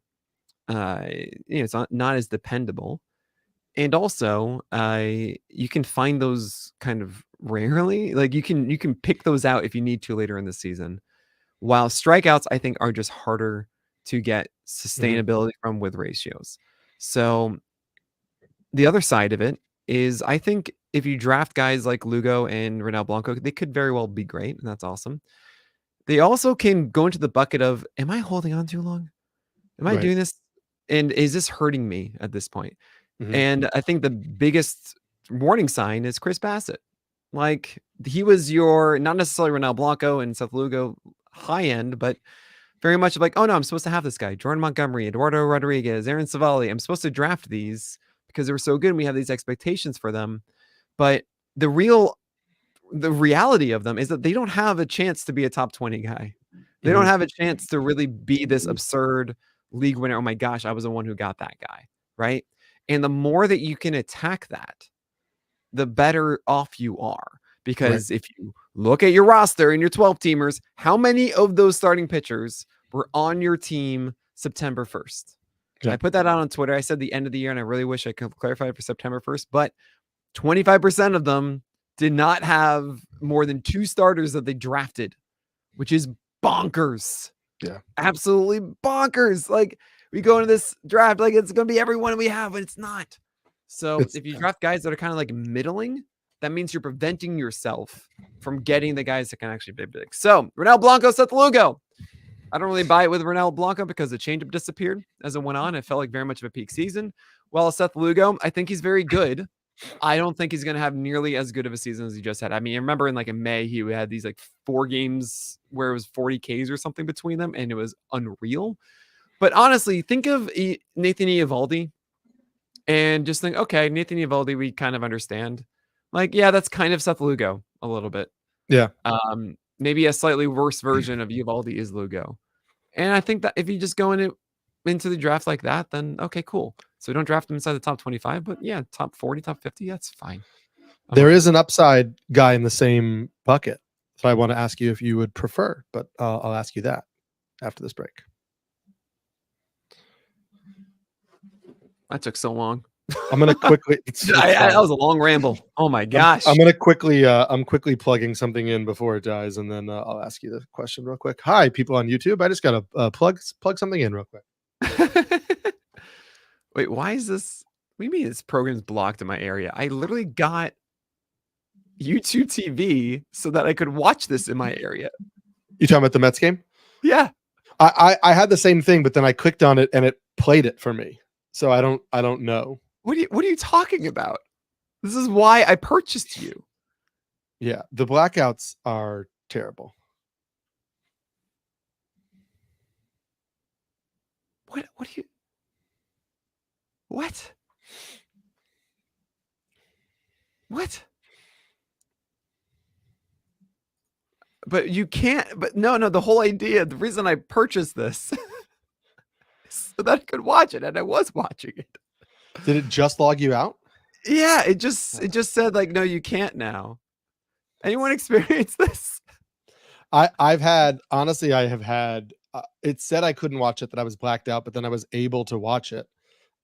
B: it's not as dependable. And also, you can find those kind of rarely. Like you can pick those out if you need to later in the season. While strikeouts, I think, are just harder to get sustainability from with ratios. So the other side of it is, I think if you draft guys like Lugo and Ronel Blanco, they could very well be great, and that's awesome. They also can go into the bucket of, am I holding on too long? Am I doing this? And is this hurting me at this point? And I think the biggest warning sign is Chris Bassett. Like, he was your, not necessarily Ronel Blanco and Seth Lugo high end, but very much like, oh no, I'm supposed to have this guy, Jordan Montgomery, Eduardo Rodriguez, Aaron Savali. I'm supposed to draft these because they were so good and we have these expectations for them. But the reality of them is that they don't have a chance to be a top 20 guy. They don't have a chance to really be this absurd league winner. Oh my gosh, I was the one who got that guy, right? And the more that you can attack that, the better off you are. Because if you look at your roster and your 12 teamers, how many of those starting pitchers were on your team September 1st? I put that out on Twitter. I said the end of the year, and I really wish I could clarify it for September 1st, but 25% of them did not have more than 2 starters that they drafted, which is bonkers.
A: Yeah.
B: Absolutely bonkers. Like, we go into this draft like it's going to be everyone we have, but it's not. So if you draft guys that are kind of like middling, that means you're preventing yourself from getting the guys that can actually be big. So Ronel Blanco, Seth Lugo. I don't really buy it with Ronel Blanco because the changeup disappeared as it went on. It felt like very much of a peak season. While Seth Lugo, I think he's very good. I don't think he's going to have nearly as good of a season as he just had. I mean, I remember in May, he had these like 4 games where it was 40 Ks or something between them, and it was unreal. But honestly, think of Nathan Eovaldi and just think, okay, Nathan Eovaldi, we kind of understand. Like, yeah, that's kind of Seth Lugo a little bit.
A: Yeah.
B: Maybe a slightly worse version of Eovaldi is Lugo. And I think that if you just go into the draft like that, then okay, cool. So we don't draft him inside the top 25, but yeah, top 40, top 50, that's fine.
A: There is an upside guy in the same bucket. So I want to ask you if you would prefer, but I'll ask you that after this break.
B: That took so long.
A: I'm gonna quickly.
B: That was a long ramble. Oh my gosh!
A: I'm gonna quickly. I'm quickly plugging something in before it dies, and then I'll ask you the question real quick. Hi, people on YouTube. I just gotta plug something in real quick.
B: Wait, why is this? What do you mean this program's blocked in my area? I literally got YouTube TV so that I could watch this in my area.
A: You talking about the Mets game?
B: Yeah.
A: I had the same thing, but then I clicked on it and it played it for me. So I don't know.
B: What are you talking about? This is why I purchased you.
A: Yeah, the blackouts are terrible.
B: What do you? What? But you can't. But no. The whole idea, the reason I purchased this, is so that I could watch it, and I was watching it.
A: Did it just log you out?
B: Yeah, it just said like, no, you can't now. Anyone experience this?
A: I have had. It said I couldn't watch it, that I was blacked out, but then I was able to watch it.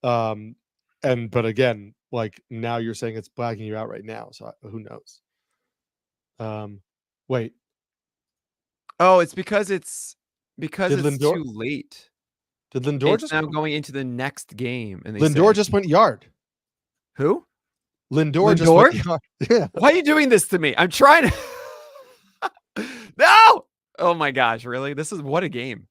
A: But again, like now you're saying it's blacking you out right now, so who knows? Wait.
B: Oh, it's because it's too late.
A: Did Lindor
B: just now going into the next game? And
A: Lindor just went yard.
B: Who?
A: Lindor just went yard. Yeah.
B: Why are you doing this to me? I'm trying to. No. Oh my gosh! Really? This is what a game.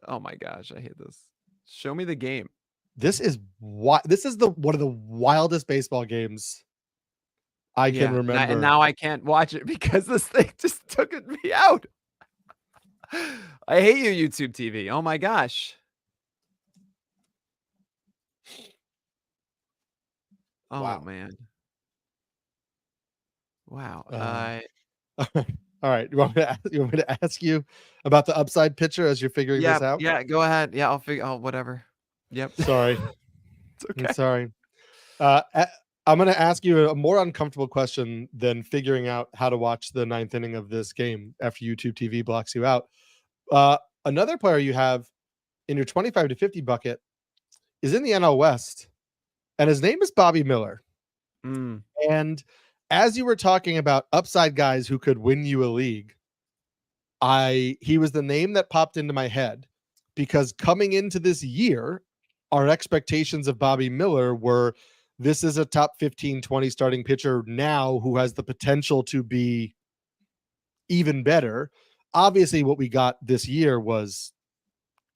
B: Oh my gosh! I hate this. Show me the game.
A: This is one of the wildest baseball games I can remember.
B: And now I can't watch it because this thing just took me out. I hate you, YouTube TV. Oh my gosh. Oh
A: wow.
B: Man. Wow.
A: All right. You want me to ask you about the upside pitcher as you're figuring this out?
B: Yeah, go ahead. Yeah, I'll figure. Oh, whatever. Yep.
A: Sorry.
B: It's okay.
A: I'm sorry. I'm going to ask you a more uncomfortable question than figuring out how to watch the ninth inning of this game after YouTube TV blocks you out. Another player you have in your 25 to 50 bucket is in the NL West, and his name is Bobby Miller. And as you were talking about upside guys who could win you a league, he was the name that popped into my head, because coming into this year, our expectations of Bobby Miller were, this is a top 15, 20 starting pitcher now who has the potential to be even better. Obviously, what we got this year was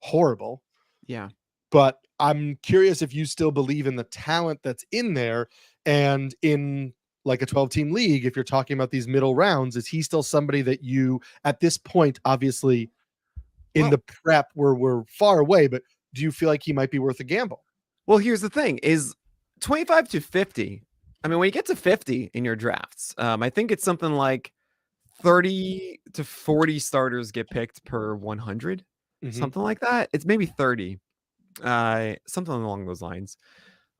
A: horrible.
B: Yeah.
A: But I'm curious if you still believe in the talent that's in there, and in like a 12-team league, if you're talking about these middle rounds, is he still somebody that you, at this point, obviously in the prep, we're far away, but do you feel like he might be worth a gamble?
B: Well, here's the thing, is 25 to 50. I mean, when you get to 50 in your drafts, I think it's something like 30 to 40 starters get picked per 100, something like that. It's maybe 30, something along those lines.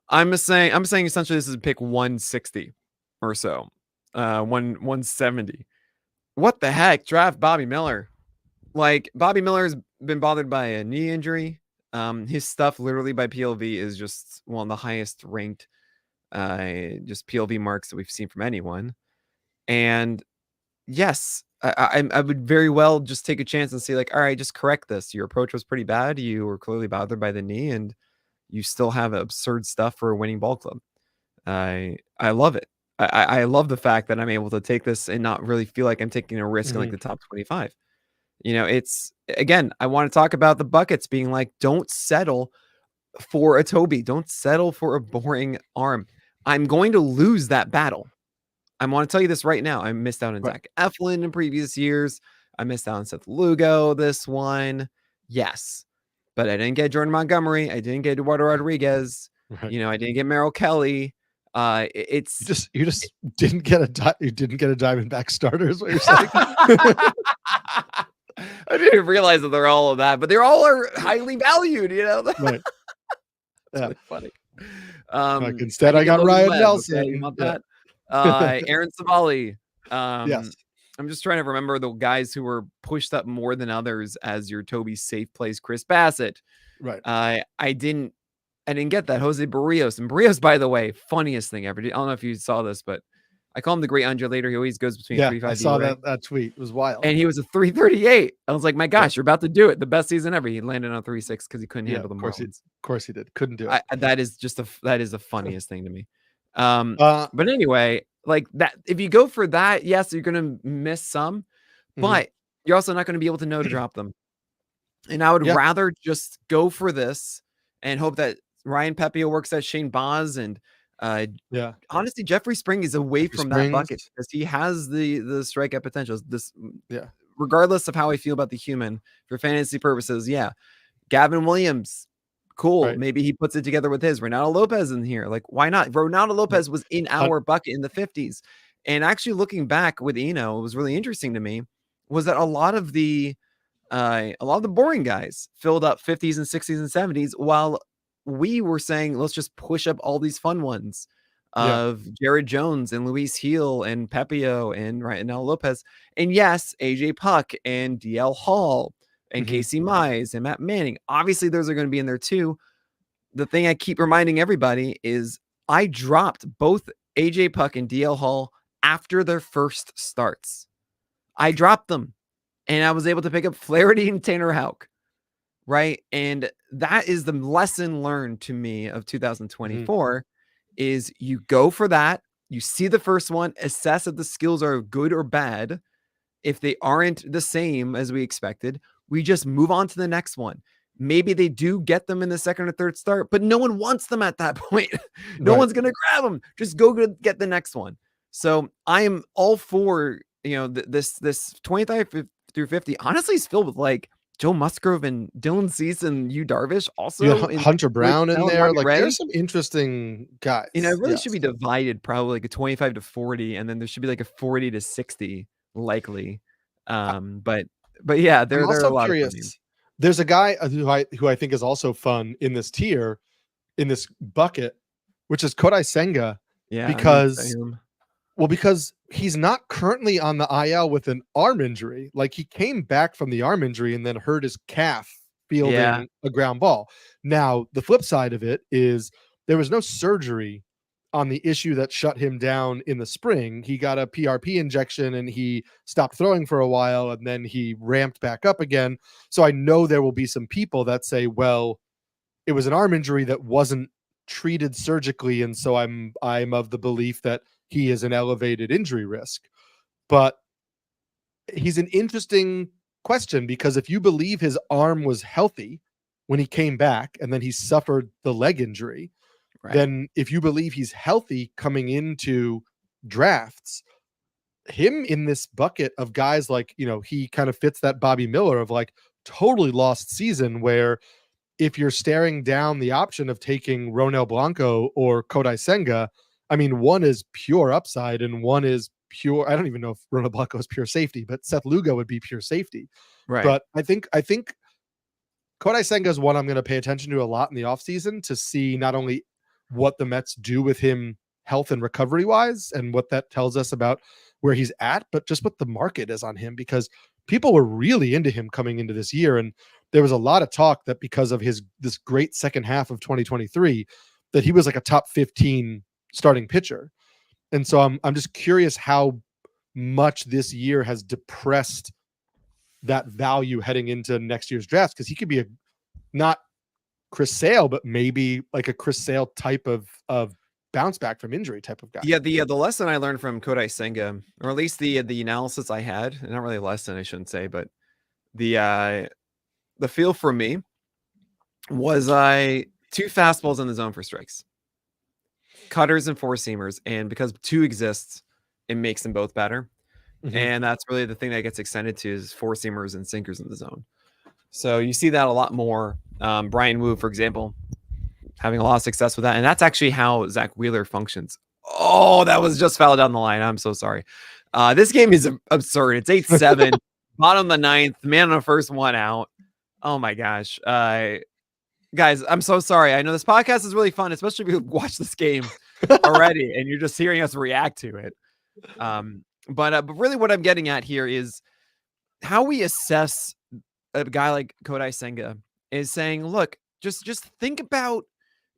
B: I'm saying essentially this is pick 160 or so, 170. What the heck? Draft Bobby Miller. Like, Bobby Miller's been bothered by a knee injury. His stuff literally by PLV is just one of the highest ranked just PLV marks that we've seen from anyone. And yes, I would very well just take a chance and say, like, all right, just correct this. Your approach was pretty bad. You were clearly bothered by the knee, and you still have absurd stuff for a winning ball club. I love it. I love the fact that I'm able to take this and not really feel like I'm taking a risk in like the top 25. You know, it's, again, I want to talk about the buckets being like, don't settle for a Toby. Don't settle for a boring arm. I'm going to lose that battle. I want to tell you this right now. I missed out on Zach Eflin in previous years. I missed out on Seth Lugo this one. Yes. But I didn't get Jordan Montgomery. I didn't get Eduardo Rodriguez. You know, I didn't get Merrill Kelly. It's
A: you just didn't get a Diamondback starter is what you're saying.
B: I didn't realize that they're all of that, but they're all are highly valued, you know.
A: Right.
B: It's really funny.
A: Instead, I got Ryan Nelson.
B: Okay, you want that? Aaron Savali.
A: Yes.
B: I'm just trying to remember the guys who were pushed up more than others as your Toby safe plays. Chris Bassett.
A: Right.
B: I didn't get that. Jose Barrios. And Barrios, by the way, funniest thing ever. I don't know if you saw this, but I call him the great undulator. He always goes between 3-5.
A: I saw that tweet. It was wild.
B: And he was a 338. I was like, my gosh, you're about to do it. The best season ever. He landed on 3-6 because he couldn't handle the Marlins.
A: Of course he did. Couldn't do it.
B: That is the funniest thing to me. But anyway, like that, if you go for that, yes, you're going to miss some, but you're also not going to be able to know to drop them. And I would rather just go for this and hope that Ryan Pepio works at Shane Boz, and honestly, Jeffrey Spring is away from that bucket because he has the strikeout potential. Regardless of how I feel about the human for fantasy purposes, Gavin Williams, cool. Right. Maybe he puts it together with his Ronaldo Lopez in here. Like, why not? Ronaldo Lopez was in our bucket in the 50s, and actually looking back with Eno, it was really interesting to me was that a lot of the boring guys filled up 50s and 60s and 70s, while we were saying, let's just push up all these fun ones of Jared Jones and Luis Heel and Pepio and Ronaldo Lopez. And yes, AJ Puck and DL Hall and Casey Mize and Matt Manning. Obviously, those are going to be in there too. The thing I keep reminding everybody is I dropped both AJ Puck and DL Hall after their first starts. I dropped them, and I was able to pick up Flaherty and Tanner Houck. Right. And that is the lesson learned to me of 2024 is you go for that. You see the first one, assess if the skills are good or bad. If they aren't the same as we expected, we just move on to the next one. maybe they do get them in the second or third start, but no one wants them at that point. No one's going to grab them. Just go get the next one. So I am all for, this 25 through 50 honestly is filled with like Joe Musgrove and Dylan Cease and Yu Darvish. Also,
A: Hunter Brown in there. Like there's some interesting guys.
B: It really should be divided, probably like a 25 to 40, and then there should be like a 40 to 60 likely. But yeah, they're a lot curious. Of fun.
A: There's a guy who I think is also fun in this tier, in this bucket, which is Kodai Senga.
B: Yeah,
A: because he's not currently on the IL with an arm injury. Like he came back from the arm injury and then hurt his calf fielding a ground ball. Now, the flip side of it is there was no surgery on the issue that shut him down in the spring. He got a PRP injection and he stopped throwing for a while and then he ramped back up again. So I know there will be some people that say, well, it was an arm injury that wasn't treated surgically. And so I'm of the belief that he is an elevated injury risk. But he's an interesting question because if you believe his arm was healthy when he came back and then he suffered the leg injury, then if you believe he's healthy coming into drafts, him in this bucket of guys like, he kind of fits that Bobby Miller of like totally lost season, where if you're staring down the option of taking Ronel Blanco or Kodai Senga, I mean, one is pure upside and one is pure. I don't even know if Ronel Blanco is pure safety, but Seth Lugo would be pure safety.
B: Right.
A: But I think Kodai Senga is one I'm going to pay attention to a lot in the offseason to see not only what the Mets do with him health and recovery wise and what that tells us about where he's at, but just what the market is on him, because people were really into him coming into this year. And there was a lot of talk that because of this great second half of 2023, that he was like a top 15 starting pitcher. And so I'm just curious how much this year has depressed that value heading into next year's draft, because he could be not Chris Sale, but maybe like a Chris Sale type of bounce back from injury type of guy.
B: Yeah, the lesson I learned from Kodai Senga, or at least the analysis I had, not really a lesson, I shouldn't say, but the feel for me was 2 fastballs in the zone for strikes, cutters and 4-seamers, and because 2 exists, it makes them both better. Mm-hmm. And that's really the thing that gets extended to is 4-seamers and sinkers in the zone. So you see that a lot more. Brian Wu, for example, having a lot of success with that. And that's actually how Zach Wheeler functions. Oh, that was just foul down the line. I'm so sorry. This game is absurd. It's 8-7, bottom of the 9th, man on the first one out. Oh my gosh. Guys, I'm so sorry. I know this podcast is really fun, especially if you watch this game already and you're just hearing us react to it. But really what I'm getting at here is how we assess a guy like Kodai Senga is saying, look, just think about,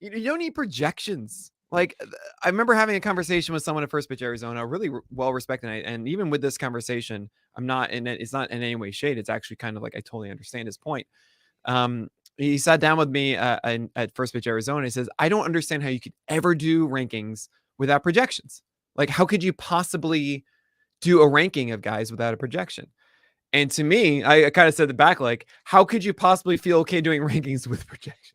B: you don't need projections. Like, I remember having a conversation with someone at First Pitch Arizona, really well respected. And even with this conversation, I'm not in it. It's not in any way shade. It's actually kind of like, I totally understand his point. He sat down with me at First Pitch Arizona. He says, I don't understand how you could ever do rankings without projections. Like, how could you possibly do a ranking of guys without a projection? And to me, I kind of said the back, like, how could you possibly feel okay doing rankings with projections?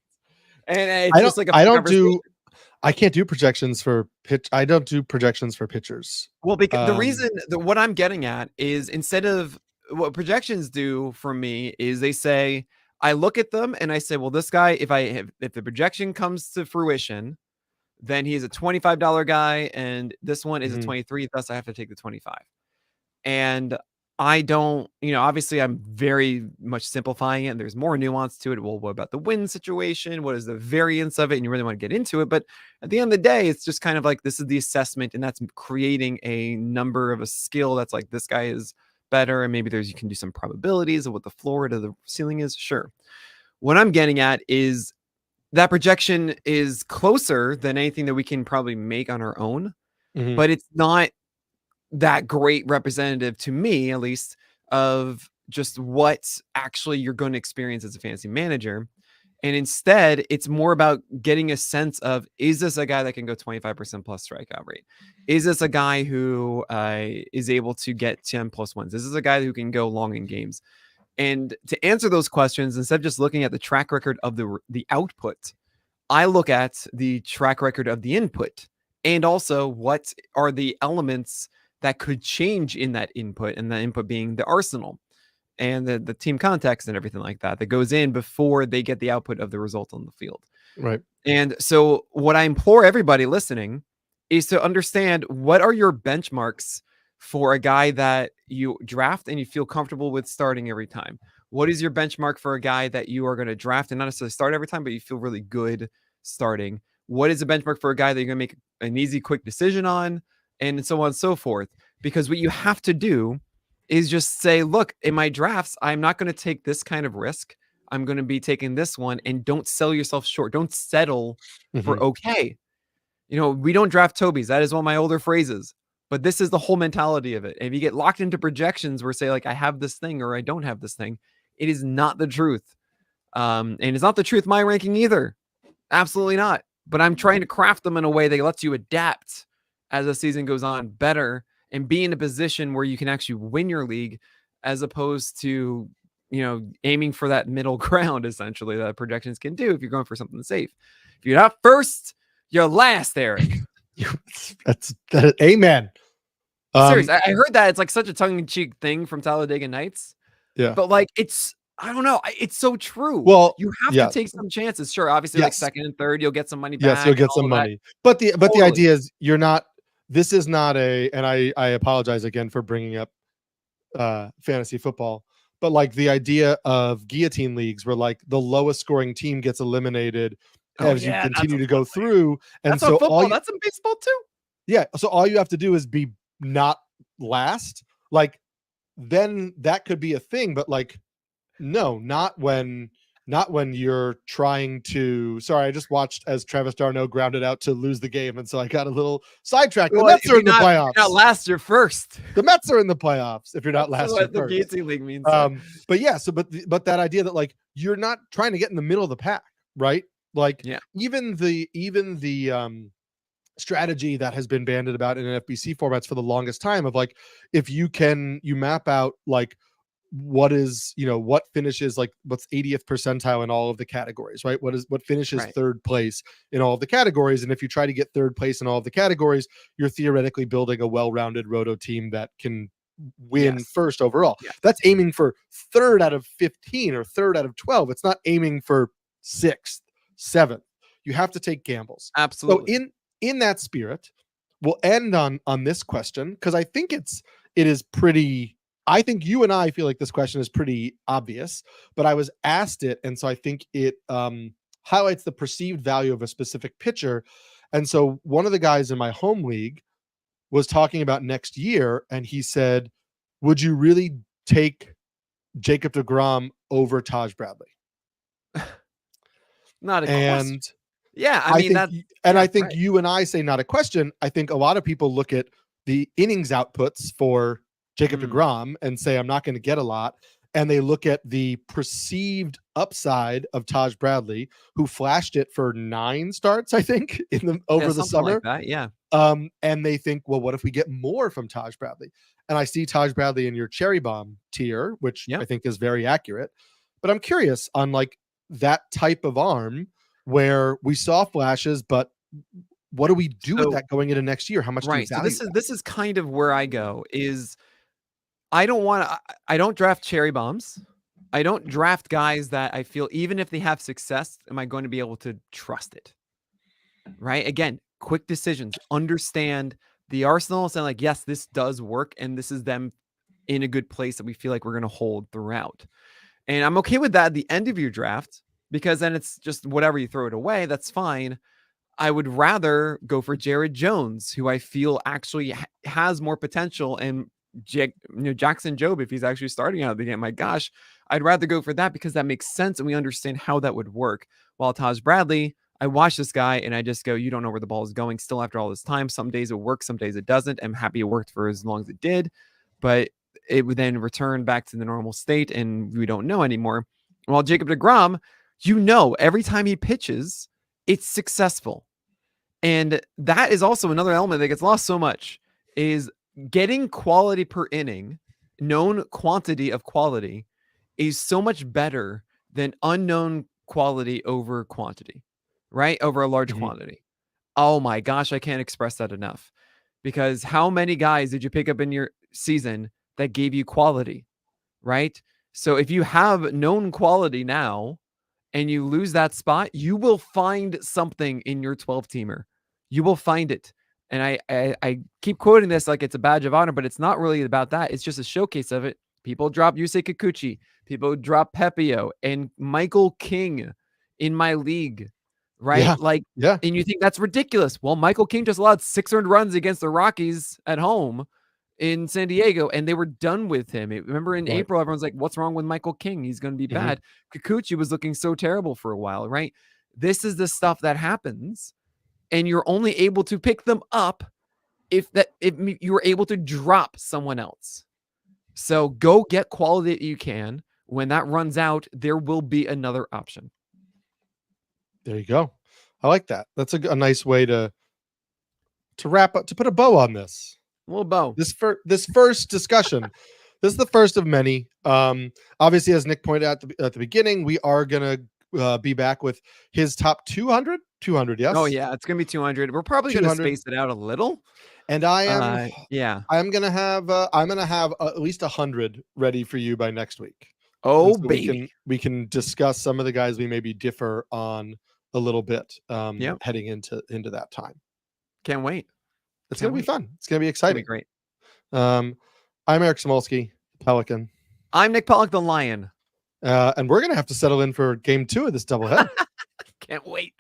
B: And it's just like
A: I can't do projections for pitch. I don't do projections for pitchers.
B: Well, because the reason what I'm getting at is, instead of what projections do for me is they say, I look at them and I say, well, this guy, if the projection comes to fruition, then he's a $25 guy, and this one is a 23. Thus, I have to take the 25. And I don't, obviously I'm very much simplifying it, and there's more nuance to it. Well, what about the win situation? What is the variance of it? And you really want to get into it. But at the end of the day, it's just kind of like, this is the assessment, and that's creating a number of a skill that's like, this guy is better. And maybe you can do some probabilities of what the floor to the ceiling is. Sure. What I'm getting at is that projection is closer than anything that we can probably make on our own, but it's not that great representative, to me at least, of just what actually you're going to experience as a fantasy manager. And instead, it's more about getting a sense of, is this a guy that can go 25% plus strikeout rate? Is this a guy who is able to get 10 plus wins? This is a guy who can go long in games. And to answer those questions, instead of just looking at the track record of the output, I look at the track record of the input, and also what are the elements that could change in that input, and the input being the arsenal and the team context and everything like that goes in before they get the output of the result on the field.
A: Right.
B: And so what I implore everybody listening is to understand, what are your benchmarks for a guy that you draft and you feel comfortable with starting every time? What is your benchmark for a guy that you are going to draft and not necessarily start every time, but you feel really good starting? What is a benchmark for a guy that you're going to make an easy, quick decision on, and so on and so forth? Because what you have to do is just say, look, in my drafts, I'm not going to take this kind of risk. I'm going to be taking this one, and don't sell yourself short. Don't settle for okay. You know, we don't draft Tobies. That is one of my older phrases, but this is the whole mentality of it. And if you get locked into projections where say like, I have this thing or I don't have this thing, it is not the truth. And it's not the truth my ranking either. Absolutely not. But I'm trying to craft them in a way that lets you adapt as the season goes on better and be in a position where you can actually win your league, as opposed to, you know, aiming for that middle ground, essentially, that projections can do if you're going for something safe. If you're not first, you're last, Eric.
A: That's amen.
B: Serious. I heard that it's like such a tongue-in-cheek thing from Talladega Nights.
A: Yeah.
B: But like, I don't know. It's so true.
A: Well,
B: you have to take some chances. Sure. Obviously, like second and third, you'll get some money back.
A: Yes, you'll get some money. But the idea is this is not and I apologize again for bringing up fantasy football, but like the idea of guillotine leagues where like the lowest scoring team gets eliminated as you continue to go through. And
B: that's
A: so
B: that's in baseball too.
A: Yeah. So all you have to do is be not last. Like, then that could be a thing, but like, no, not when you're trying to. Sorry, I just watched as Travis d'Arnaud grounded out to lose the game, and so I got a little sidetracked. The Mets are in the playoffs.
B: If you're not last, you're first.
A: The Mets are in the playoffs. If you're not last, you're
B: the
A: first.
B: guillotine league means.
A: But yeah, so but that idea that like you're not trying to get in the middle of the pack, right? Like even the strategy that has been banded about in FBC formats for the longest time of like, if you map out like what finishes like what's 80th percentile in all of the categories, right? What finishes third place in all of the categories. And if you try to get third place in all of the categories, you're theoretically building a well-rounded roto team that can win first overall. That's aiming for third out of 15 or third out of 12. It's not aiming for 6th, 7th. You have to take gambles.
B: Absolutely.
A: So in that spirit, we'll end on this question, because I think it is pretty. I think you and I feel like this question is pretty obvious, but I was asked it, and so I think it highlights the perceived value of a specific pitcher. And so one of the guys in my home league was talking about next year, and he said, "Would you really take Jacob deGrom over Taj Bradley?"
B: Not a question. Yeah,
A: I think you and I say not a question. I think a lot of people look at the innings outputs for Jacob deGrom and say, I'm not going to get a lot. And they look at the perceived upside of Taj Bradley, who flashed it for 9 starts, I think, over the summer.
B: Like that,
A: and they think, well, what if we get more from Taj Bradley? And I see Taj Bradley in your cherry bomb tier, which I think is very accurate. But I'm curious on like that type of arm where we saw flashes, but what do we do with that going into next year? How much do you value
B: so this is kind of where I go is I don't draft cherry bombs. I don't draft guys that I feel, even if they have success, am I going to be able to trust it? Right? Again, quick decisions, understand the arsenal, saying like, yes, this does work, and this is them in a good place that we feel like we're going to hold throughout. And I'm okay with that at the end of your draft, because then it's just whatever, you throw it away, that's fine. I would rather go for Jared Jones, who I feel actually has more potential, and Jackson Jobe, if he's actually starting out of the game, my gosh, I'd rather go for that because that makes sense and we understand how that would work. While Taj Bradley, I watch this guy and I just go, you don't know where the ball is going still after all this time. Some days it works, some days it doesn't. I'm happy it worked for as long as it did, but it would then return back to the normal state and we don't know anymore. While Jacob deGrom, every time he pitches, it's successful. And that is also another element that gets lost so much, is getting quality per inning, known quantity of quality, is so much better than unknown quality over quantity, right? Over a large quantity. Oh my gosh, I can't express that enough. Because how many guys did you pick up in your season that gave you quality, right? So if you have known quality now and you lose that spot, you will find something in your 12-teamer. You will find it. And I keep quoting this like it's a badge of honor, but it's not really about that. It's just a showcase of it. People drop Yusei Kikuchi. People drop Pepio and Michael King in my league, right?
A: Yeah.
B: And you think that's ridiculous. Well, Michael King just allowed 600 runs against the Rockies at home in San Diego, and they were done with him. Remember in April, everyone's like, what's wrong with Michael King? He's going to be bad. Kikuchi was looking so terrible for a while, right? This is the stuff that happens, and you're only able to pick them up if you're able to drop someone else. So go get quality that you can. When that runs out, there will be another option.
A: There you go. I like that. That's a nice way to wrap up, to put a bow on this.
B: A little bow.
A: This first discussion. This is the first of many. Obviously, as Nick pointed out at the beginning, we are gonna be back with his top 200. 200, yes.
B: Oh yeah, it's gonna be 200. We're probably gonna space it out a little.
A: And I'm gonna have at least 100 ready for you by next week.
B: Oh,
A: so
B: baby.
A: We can discuss some of the guys we maybe differ on a little bit heading into that time.
B: Can't wait.
A: It's going to be fun. It's going to be exciting.
B: It's gonna be
A: great. I'm Eric Samulski, Pelican.
B: I'm Nick Pollack, the Lion.
A: And we're going to have to settle in for game 2 of this doubleheader.
B: Can't wait.